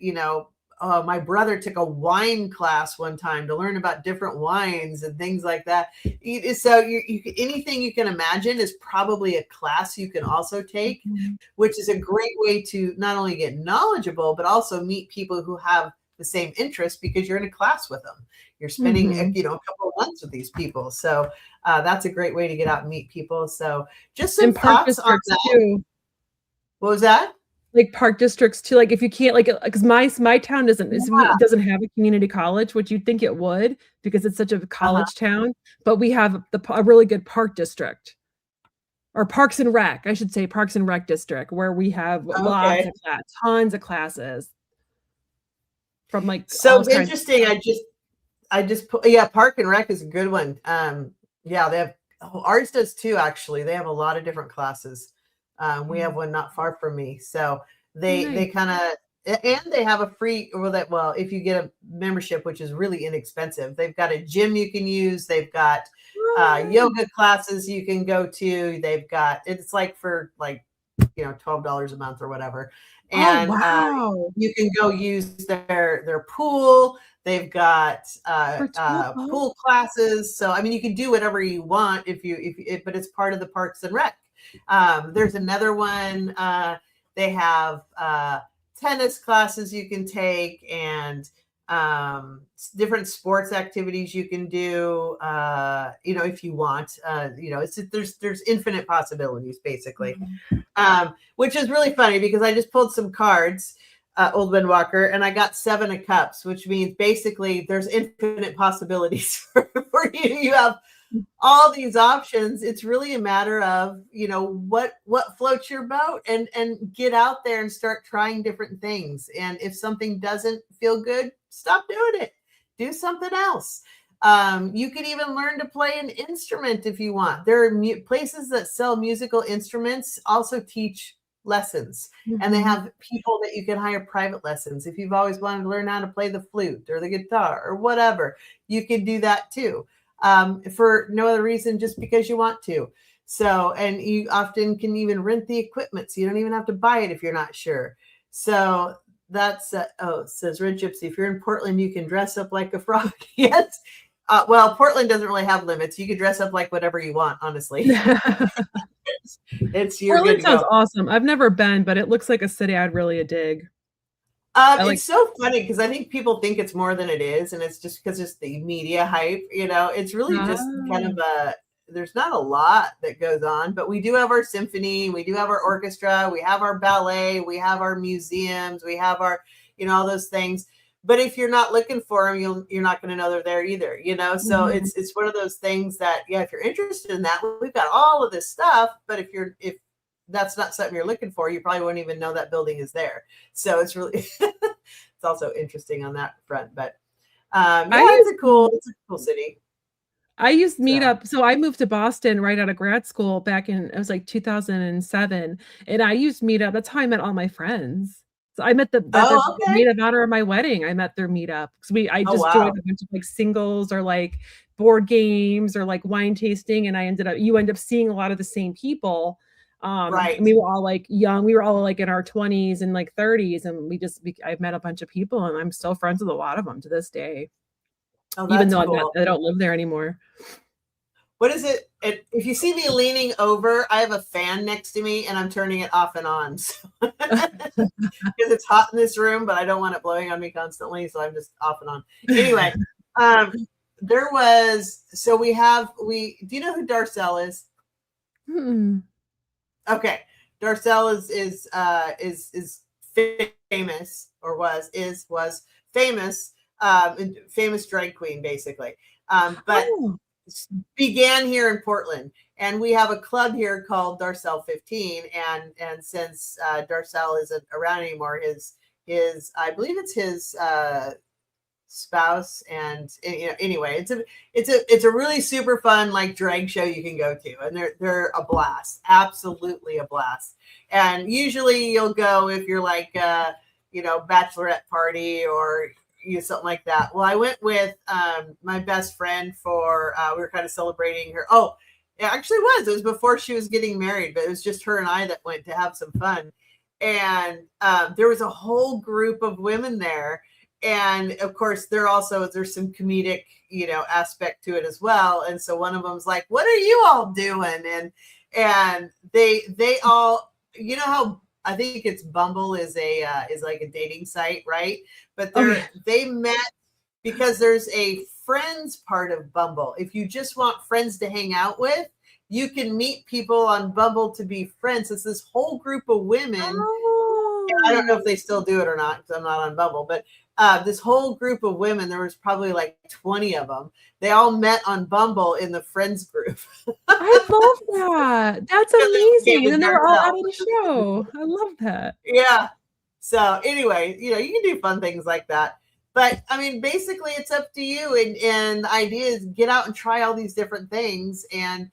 my brother took a wine class one time to learn about different wines and things like that. So anything you can imagine is probably a class you can also take, which is a great way to not only get knowledgeable, but also meet people who have the same interest, because you're in a class with them. You're spending a couple of months with these people. So that's a great way to get out and meet people. So just some Park thoughts on districts that. too. What was that? Like park districts too. Like if you can't, like, because my town doesn't have a community college, which you'd think it would, because it's such a college town. But we have a really good park district, or Parks and Rec, I should say, Parks and Rec district, where we have tons of classes from like so interesting. I just put, Park and Rec is a good one. They have ours does too. Actually, they have a lot of different classes. We have one not far from me, so they kind of, and they have a free, if you get a membership, which is really inexpensive, they've got a gym you can use. They've got yoga classes you can go to. They've got, it's like for like $12 a month or whatever, and you can go use their pool. They've got pool classes. So I mean, you can do whatever you want but it's part of the Parks and Rec. There's another one. They have tennis classes you can take, and different sports activities you can do. If you want. There's infinite possibilities, basically, which is really funny, because I just pulled some cards, Old Man Walker, and I got 7 of cups, which means basically there's infinite possibilities for you. You have all these options. It's really a matter of what floats your boat, and get out there and start trying different things. And if something doesn't feel good, stop doing it. Do something else. You can even learn to play an instrument if you want. There are places that sell musical instruments also teach lessons, and they have people that you can hire private lessons. If you've always wanted to learn how to play the flute or the guitar or whatever, you can do that too, for no other reason, just because you want to. So, and you often can even rent the equipment, so you don't even have to buy it if you're not sure. So that's it says Red Gypsy, if you're in Portland, you can dress up like a frog. Yes. Well, Portland doesn't really have limits. You can dress up like whatever you want, honestly. Portland sounds awesome. I've never been, but it looks like a city I'd really dig. It's so funny, because I think people think it's more than it is, and it's just because it's the media hype. It's really just kind of there's not a lot that goes on, but we do have our symphony, we do have our orchestra, we have our ballet, we have our museums, we have our, all those things. But if you're not looking for them, you're not going to know they're there either, So it's one of those things that, if you're interested in that, we've got all of this stuff. But if that's not something you're looking for, you probably won't even know that building is there. So it's really, it's also interesting on that front. But it's a cool city. I used So, Meetup. So I moved to Boston right out of grad school back in, it was like 2007. And I used Meetup. That's how I met all my friends. So I met the oh, okay. maid of honor of my wedding. I met through Meetup. Because I Oh, just joined wow. a bunch of like singles or like board games or like wine tasting. And you end up seeing a lot of the same people. And Right. we were all like young. We were all like in our 20s and like 30s. And I've met a bunch of people and I'm still friends with a lot of them to this day, Oh, even that's though cool. I don't live there anymore. What is it? If you see me leaning over, I have a fan next to me and I'm turning it off and on. So, because it's hot in this room, but I don't want it blowing on me constantly. So I'm just off and on. Anyway, um, do you know who Darcel is? Mm-mm. Okay. Darcel is famous, or was famous, famous drag queen, basically. But Oh. began here in Portland, and we have a club here called Darcel 15. And since Darcel isn't around anymore, his I believe it's his spouse, and anyway, it's a really super fun like drag show you can go to, and they're a blast, absolutely a blast. And usually you'll go if you're like bachelorette party or something like that. Well, I went with my best friend for we were kind of celebrating her. Oh, it was before she was getting married, but it was just her and I that went to have some fun. And there was a whole group of women there, and of course there's some comedic aspect to it as well. And so one of them's like, what are you all doing? And they all, how I think it's Bumble is like a dating site, right? But Oh yeah. they met because there's a friends part of Bumble. If you just want friends to hang out with, you can meet people on Bumble to be friends. It's this whole group of women. I don't know if Oh. they still do it or not because I'm not on Bumble, but this whole group of women, there was probably like 20 of them. They all met on Bumble in the friends group. I love that. That's Because they came amazing. And with then they were all Darcel. out of the show. I love that. Yeah. So anyway, you can do fun things like that. But I mean, basically it's up to you. And the idea is get out and try all these different things. And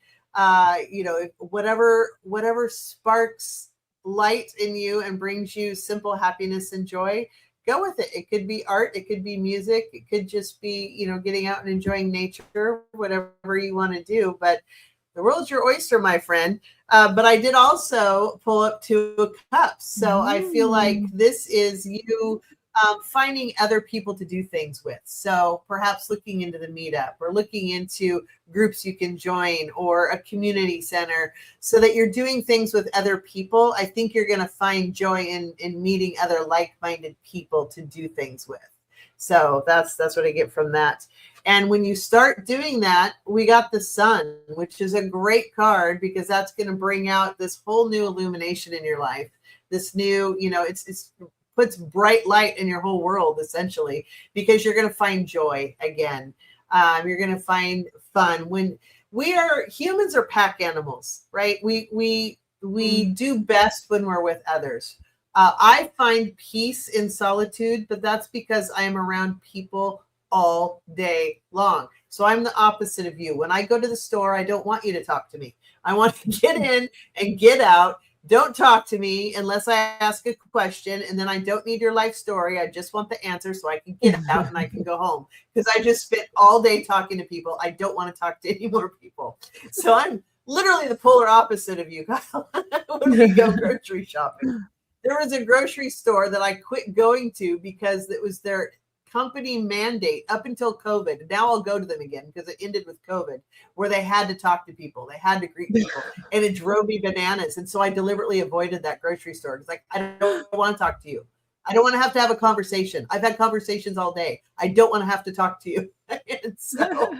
whatever sparks light in you and brings you simple happiness and joy, go with it. It could be art, it could be music, it could just be, getting out and enjoying nature, whatever you want to do. But the world's your oyster, my friend. But I did also pull up 2 cups. So I feel like Mm. this is you finding other people to do things with. So perhaps looking into the meetup or looking into groups you can join or a community center so that you're doing things with other people. I think you're going to find joy in meeting other like-minded people to do things with. So that's what I get from that. And when you start doing that, we got the sun, which is a great card because that's going to bring out this whole new illumination in your life. This new, it's puts bright light in your whole world, essentially, because you're going to find joy again. You're going to find fun. When humans are pack animals, right? We do best when we're with others. I find peace in solitude, but that's because I am around people all day long. So I'm the opposite of you. When I go to the store, I don't want you to talk to me. I want to get in and get out. Don't talk to me unless I ask a question, and then I don't need your life story. I just want the answer so I can get out and I can go home, because I just spent all day talking to people. I don't want to talk to any more people. So I'm literally the polar opposite of you, Kyle, when we go grocery shopping. There was a grocery store that I quit going to because it was their company mandate up until COVID. Now I'll go to them again because it ended with COVID, where they had to talk to people, they had to greet people, and it drove me bananas. And so I deliberately avoided that grocery store. It's like, I don't want to talk to you. I don't want to have a conversation. I've had conversations all day. I don't want to have to talk to you. And so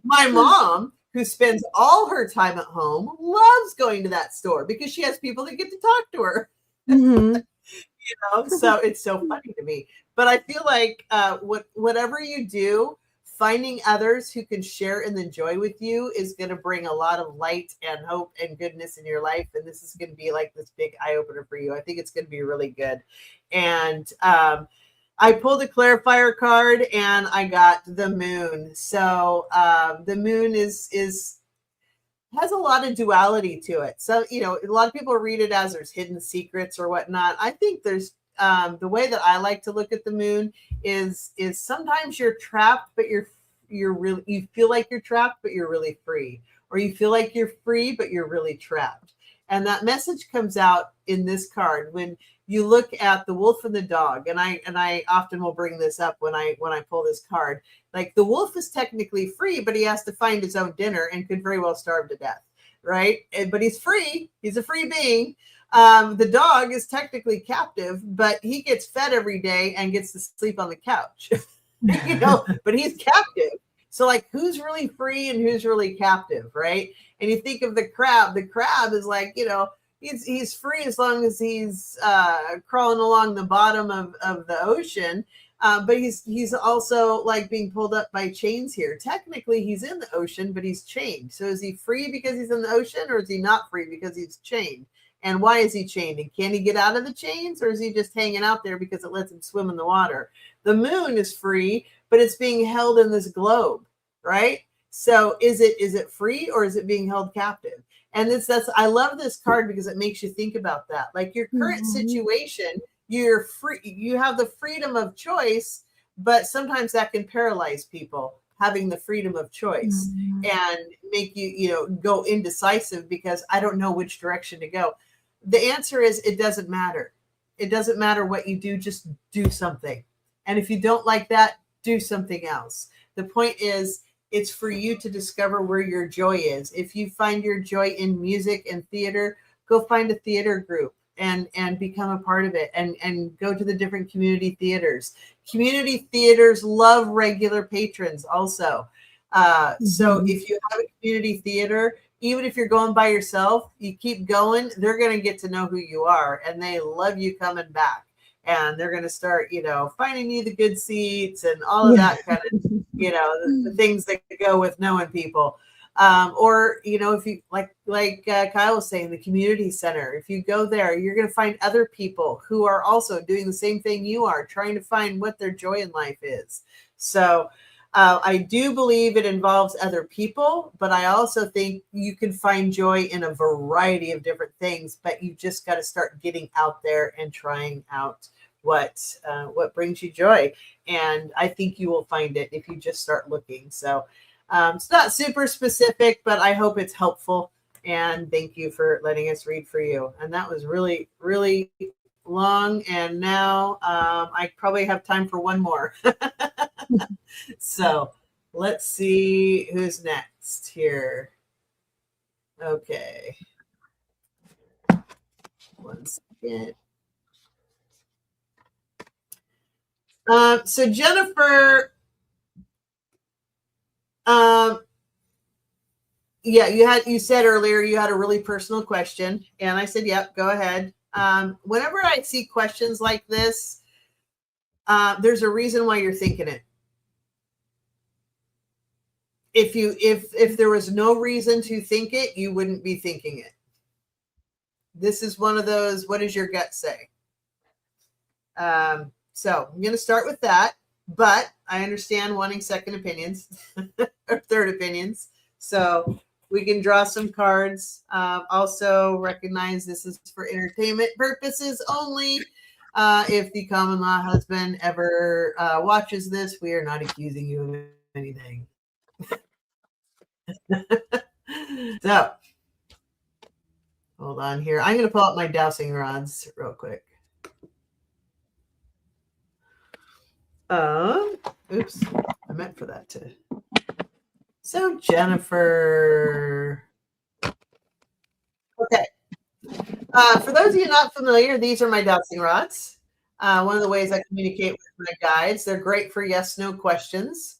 my mom, who spends all her time at home, loves going to that store because she has people that get to talk to her. Mhm. So it's so funny to me. But I feel like whatever you do, finding others who can share in the joy with you is going to bring a lot of light and hope and goodness in your life. And this is going to be like this big eye opener for you. I think it's going to be really good. And I pulled a clarifier card and I got the moon. So the moon is has a lot of duality to it. So, you know, a lot of people read it as there's hidden secrets or whatnot. I think there's the way that I like to look at the moon is sometimes you're trapped, but you're really, you feel like you're trapped, but you're really free, or you feel like you're free, but you're really trapped. And that message comes out in this card when you look at the wolf and the dog. And I often will bring this up when I pull this card. Like, the wolf is technically free, but he has to find his own dinner and could very well starve to death, right? But he's free. He's a free being. The dog is technically captive, but he gets fed every day and gets to sleep on the couch, you know, but he's captive. So, like, who's really free and who's really captive, right? And you think of the crab. The crab is like, you know, he's free as long as he's crawling along the bottom of the ocean. But he's also like being pulled up by chains here. Technically, he's in the ocean, but he's chained. So is he free because he's in the ocean, or is he not free because he's chained? And why is he chained? And can he get out of the chains, or is he just hanging out there because it lets him swim in the water? The moon is free, but it's being held in this globe, right? So is it free, or is it being held captive? And that's I love this card because it makes you think about that. Like, your current situation, you're free, you have the freedom of choice, but sometimes that can paralyze people, having the freedom of choice, and make you, you know, go indecisive because I don't know which direction to go. The answer is, it doesn't matter. It doesn't matter what you do, just do something. And if you don't like that, do something else. The point is, it's for you to discover where your joy is. If you find your joy in music and theater, go find a theater group and become a part of it, and go to the different community theaters. Community theaters love regular patrons also. So if you have a community theater, even if you're going by yourself, you keep going, they're going to get to know who you are, and they love you coming back. And they're going to start, you know, finding you the good seats and all of that kind of, you know, the things that go with knowing people. Or, you know, if you like Kyle was saying, the community center, if you go there, you're going to find other people who are also doing the same thing you are, trying to find what their joy in life is. So I do believe it involves other people, but I also think you can find joy in a variety of different things, but you just got to start getting out there and trying out what brings you joy. And I think you will find it if you just start looking. So it's not super specific, but I hope it's helpful. And thank you for letting us read for you. And that was really, really long. And now I probably have time for one more. So let's see who's next here. Okay. One second. So Jennifer, yeah, you said earlier you had a really personal question, and I said, yep, go ahead. Whenever I see questions like this, there's a reason why you're thinking it. If there was no reason to think it, you wouldn't be thinking it. This is one of those, what does your gut say? So I'm going to start with that, but I understand wanting second opinions or third opinions. So we can draw some cards. Also recognize this is for entertainment purposes only. If the common law husband ever watches this, we are not accusing you of anything. So hold on here. I'm going to pull out my dowsing rods real quick. Oops, I meant for that to. So Jennifer. Okay. For those of you not familiar, these are my dowsing rods. One of the ways I communicate with my guides. They're great for yes/no questions.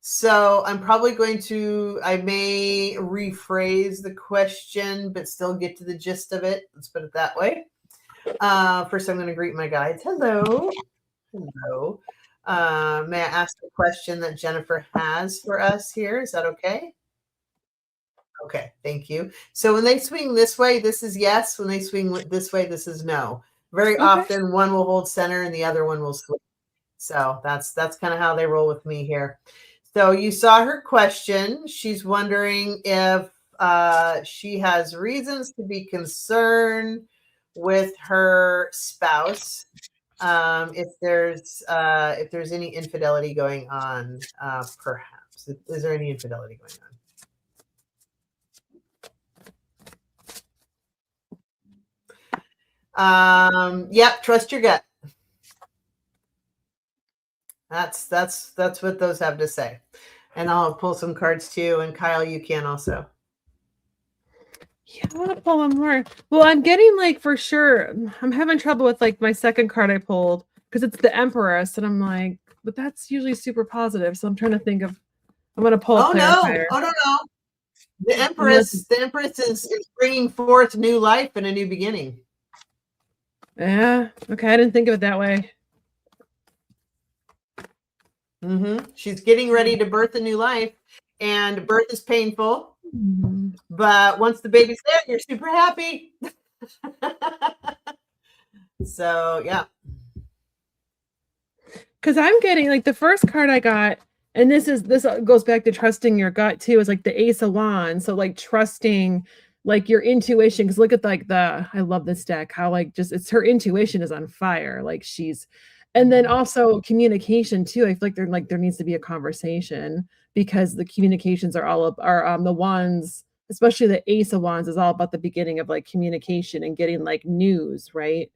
So I'm probably going to, I may rephrase the question, but still get to the gist of it. Let's put it that way. First, I'm going to greet my guides. Hello. Hello. May I ask a question that Jennifer has for us here? Is that okay? Okay, thank you. So when they swing this way, this is yes. When they swing this way, this is no. Very often, one will hold center and the other one will swing. So that's kind of how they roll with me here. So you saw her question. She's wondering if she has reasons to be concerned with her spouse, if there's any infidelity going on, perhaps. Is there any infidelity going on? Yep, trust your gut. That's what those have to say. And I'll pull some cards too. And Kyle, you can also. Yeah, I want to pull one more. Well, I'm getting like for sure. I'm having trouble with like my second card I pulled because it's the Empress, and I'm like, but that's usually super positive. So I'm trying to think of. I'm gonna pull a clarifier. Oh no. The Empress is bringing forth new life and a new beginning. Yeah. Okay, I didn't think of it that way. She's getting ready to birth a new life, and birth is painful. But once the baby's there, you're super happy. So yeah. Because I'm getting like the first card I got, and this goes back to trusting your gut too, is like the Ace of Wands. So like trusting like your intuition. Because look at like I love this deck, how like just it's her intuition is on fire. Like and then also communication too. I feel like there needs to be a conversation because the communications are the wands, especially the Ace of Wands is all about the beginning of like communication and getting like news, right?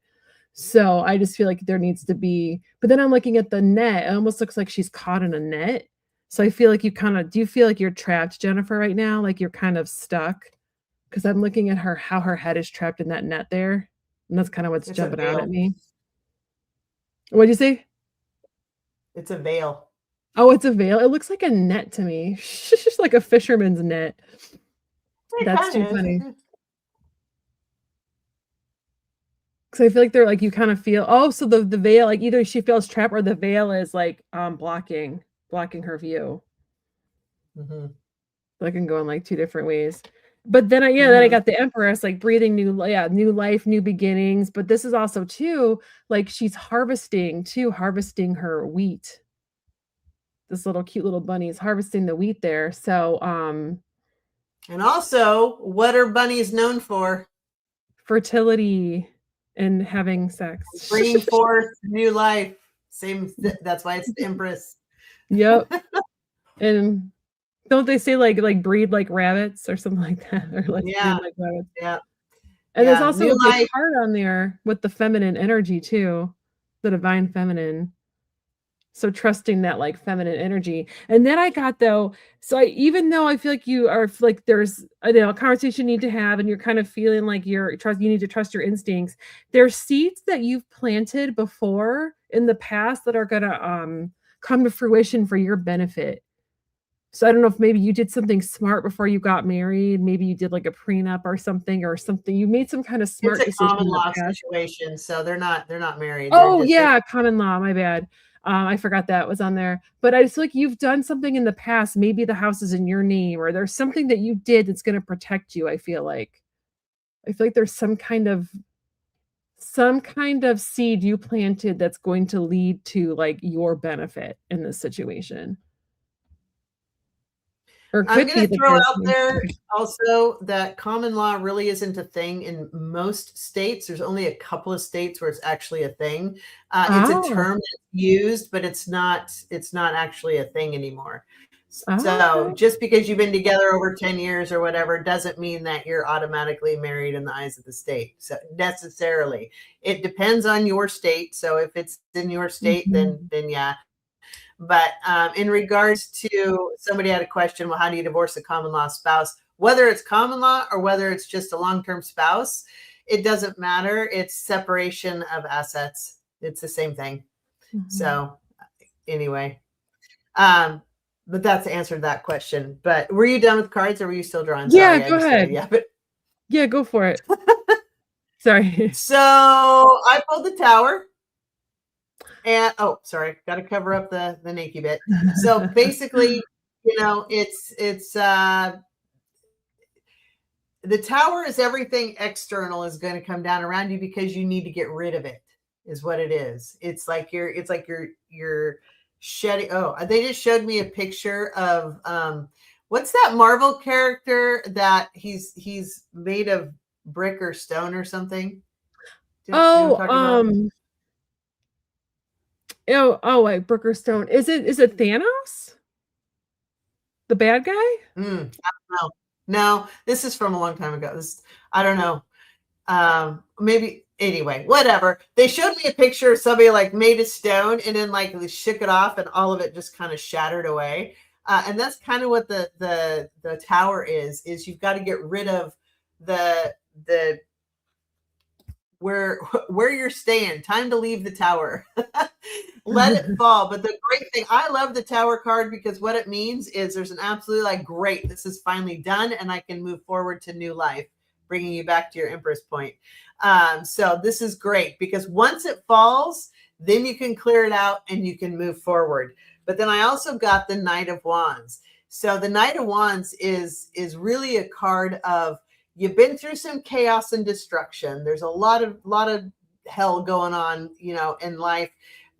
So I just feel like there needs to be, but then I'm looking at the net. It almost looks like she's caught in a net. So I feel like do you feel like you're trapped, Jennifer, right now? Like you're kind of stuck? Because I'm looking at how her head is trapped in that net there. And that's kind of what's jumping out at me. What'd you say? It's a veil. Oh, it's a veil. It looks like a net to me. It's just like a fisherman's net. That's too funny. Because I feel like they're like you kind of feel so the veil, like either she feels trapped or the veil is like blocking her view. So I can go in like two different ways. But then then I got the Empress, like breathing new life, new beginnings. But this is also too like she's harvesting her wheat. This little cute little bunny is harvesting the wheat there. So and also, what are bunnies known for? Fertility and having sex. Bringing forth new life. That's why it's the Empress. Yep. And don't they say like breed like rabbits or something like that? Or like breed like rabbits. Yeah. And there's also a big part on there with the feminine energy too, the divine feminine. So trusting that like feminine energy. And then I got even though I feel like you are like there's a conversation you need to have and you're kind of feeling like you need to trust your instincts. There's seeds that you've planted before in the past that are gonna come to fruition for your benefit. So I don't know if maybe you did something smart before you got married. Maybe you did like a prenup or something. You made some kind of smart decision. It's a common law situation, so they're not married. Oh yeah, common law. My bad. I forgot that was on there. But I just feel like you've done something in the past. Maybe the house is in your name, or there's something that you did that's going to protect you. I feel like there's some kind of seed you planted that's going to lead to like your benefit in this situation. Or I'm going to throw out there also that common law really isn't a thing in most states. There's only a couple of states where it's actually a thing. It's a term that's used, but it's not actually a thing anymore. So just because you've been together over 10 years or whatever doesn't mean that you're automatically married in the eyes of the state. So necessarily, it depends on your state. So if it's in your state, then yeah. But in regards to somebody had a question, well, how do you divorce a common law spouse? Whether it's common law or whether it's just a long-term spouse, it doesn't matter. It's separation of assets. It's the same thing. So anyway, but that's answered that question. But were you done with cards or were you still drawing? Yeah, go ahead. Yeah, go for it. Sorry. So I pulled the Tower. And sorry, got to cover up the naked bit. So basically, it's the Tower is everything external is going to come down around you because you need to get rid of it. is what it is. It's like you're shedding. Oh, they just showed me a picture of what's that Marvel character that he's made of brick or stone or something? Do you know what Oh, I'm talking about? wait, Brooker Stone. Is it Thanos? The bad guy? I don't know. No, this is from a long time ago. I don't know. Maybe anyway, whatever. They showed me a picture of somebody like made of stone and then like they shook it off and all of it just kind of shattered away. And that's kind of what the tower is you've got to get rid of the where you're staying. Time to leave the tower. Let it fall. But the great thing, I love the tower card because what it means is there's an absolutely like, great, this is finally done and I can move forward to new life, bringing you back to your Empress point. So this is great because once it falls, then you can clear it out and you can move forward. But then I also got the Knight of Wands. So the Knight of Wands is really a card of, you've been through some chaos and destruction. There's a lot of hell going on, in life.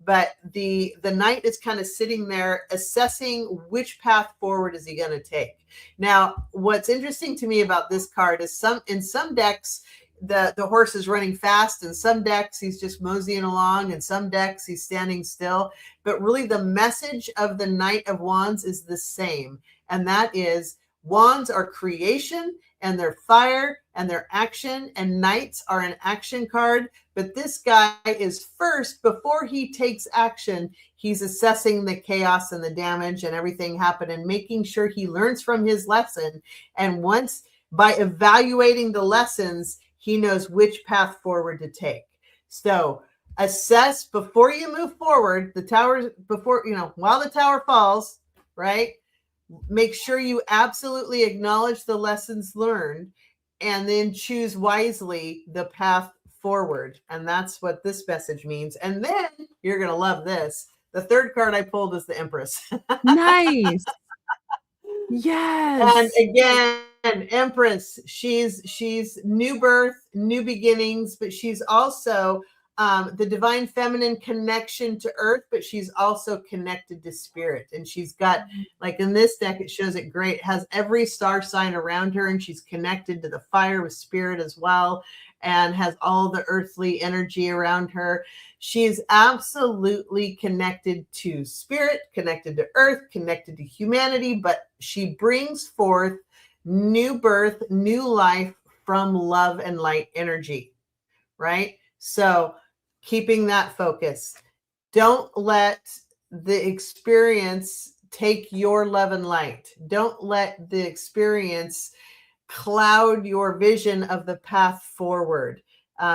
But the knight is kind of sitting there assessing which path forward is he going to take. Now, what's interesting to me about this card is in some decks, the horse is running fast, and some decks he's just moseying along, and some decks he's standing still. But really the message of the Knight of Wands is the same. And that is, wands are creation and they're fire and they're action, and knights are an action card. But this guy is first, before he takes action, he's assessing the chaos and the damage and everything happened and making sure he learns from his lesson. And once, by evaluating the lessons, he knows which path forward to take. So assess before you move forward. The tower, before, while the tower falls, right? Make sure you absolutely acknowledge the lessons learned and then choose wisely the path forward. And that's what this message means. And then you're going to love this. The third card I pulled is the Empress. Nice. Yes. And again, Empress, she's new birth, new beginnings, but she's also the divine feminine connection to earth, but she's also connected to spirit. And she's got, like in this deck, it shows it great, it has every star sign around her, and she's connected to the fire with spirit as well, and has all the earthly energy around her. She's absolutely connected to spirit, connected to earth, connected to humanity, but she brings forth new birth, new life from love and light energy, right? So keeping that focus. Don't let the experience take your love and light. Don't let the experience cloud your vision of the path forward.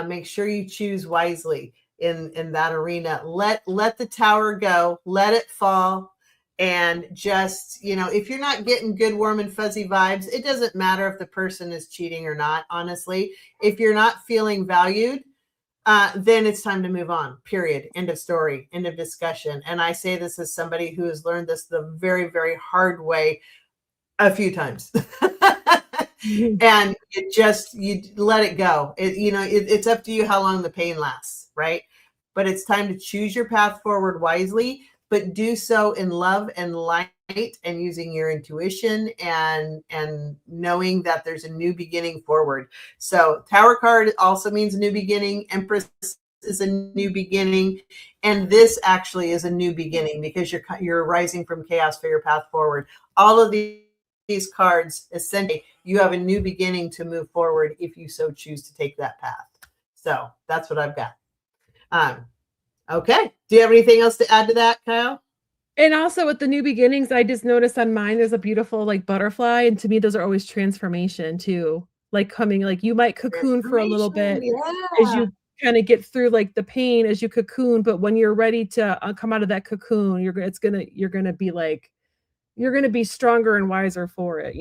Make sure you choose wisely in that arena. Let the tower go, let it fall. And just, if you're not getting good, warm and fuzzy vibes, it doesn't matter if the person is cheating or not. Honestly, if you're not feeling valued, then it's time to move on, period. End of story, end of discussion. And I say this as somebody who has learned this the very, very hard way a few times. And you let it go. It's up to you how long the pain lasts, right? But it's time to choose your path forward wisely, but do so in love and light and using your intuition and knowing that there's a new beginning forward. So Tower card also means a new beginning. Empress is a new beginning. And this actually is a new beginning because you're rising from chaos for your path forward. All of these cards, essentially, you have a new beginning to move forward if you so choose to take that path. So that's what I've got. Okay. Do you have anything else to add to that, Kyle? And also with the new beginnings, I just noticed on mine, there's a beautiful like butterfly. And to me, those are always transformation too. Like coming, like you might cocoon for a little bit as you kind of get through like the pain as you cocoon. But when you're ready to come out of that cocoon, you're going to be stronger and wiser for it,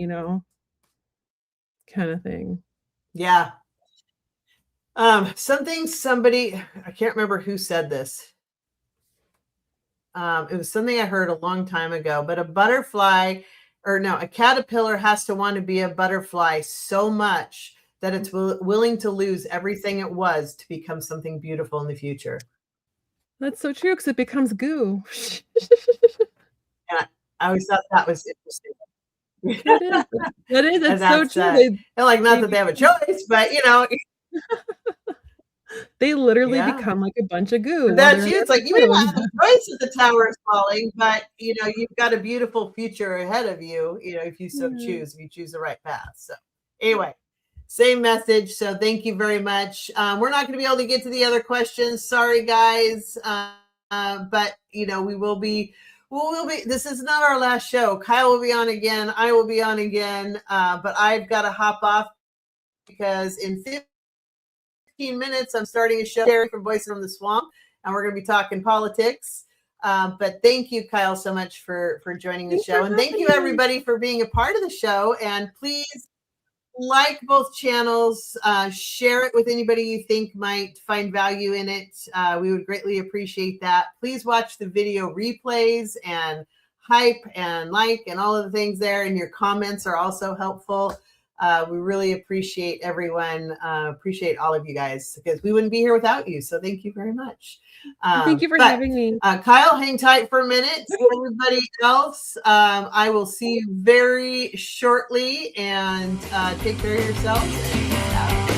kind of thing. Yeah. Somebody, I can't remember who said this. It was something I heard a long time ago, but a caterpillar has to want to be a butterfly so much that it's willing to lose everything it was to become something beautiful in the future. That's so true because it becomes goo. And I always thought that was interesting. That is. That is, And it's so that's true. and like not They that they have a become choice, but they literally yeah. become like a bunch of goo But while that's they're you. there It's like for you may not food. have a choice if the tower is falling, but you've got a beautiful future ahead of you, if you so Yeah. choose, if you choose the right path. So anyway, same message. So thank you very much. We're not going to be able to get to the other questions. Sorry, guys. But we will be. We'll be. This is not our last show. Kyle will be on again. I will be on again. But I've got to hop off because in 15 minutes I'm starting a show from Voice from the Swamp, and we're going to be talking politics. But thank you, Kyle, so much for joining the Thanks for show, and thank you having me. everybody for being a part of the show. And please like both channels, share it with anybody you think might find value in it. We would greatly appreciate that. Please watch the video replays and hype and like and all of the things there, and your comments are also helpful. We really appreciate everyone, appreciate all of you guys, because we wouldn't be here without you. So thank you very much. Thank you for But having me. Kyle, hang tight for a minute. Everybody else, I will see you very shortly, and take care of yourselves.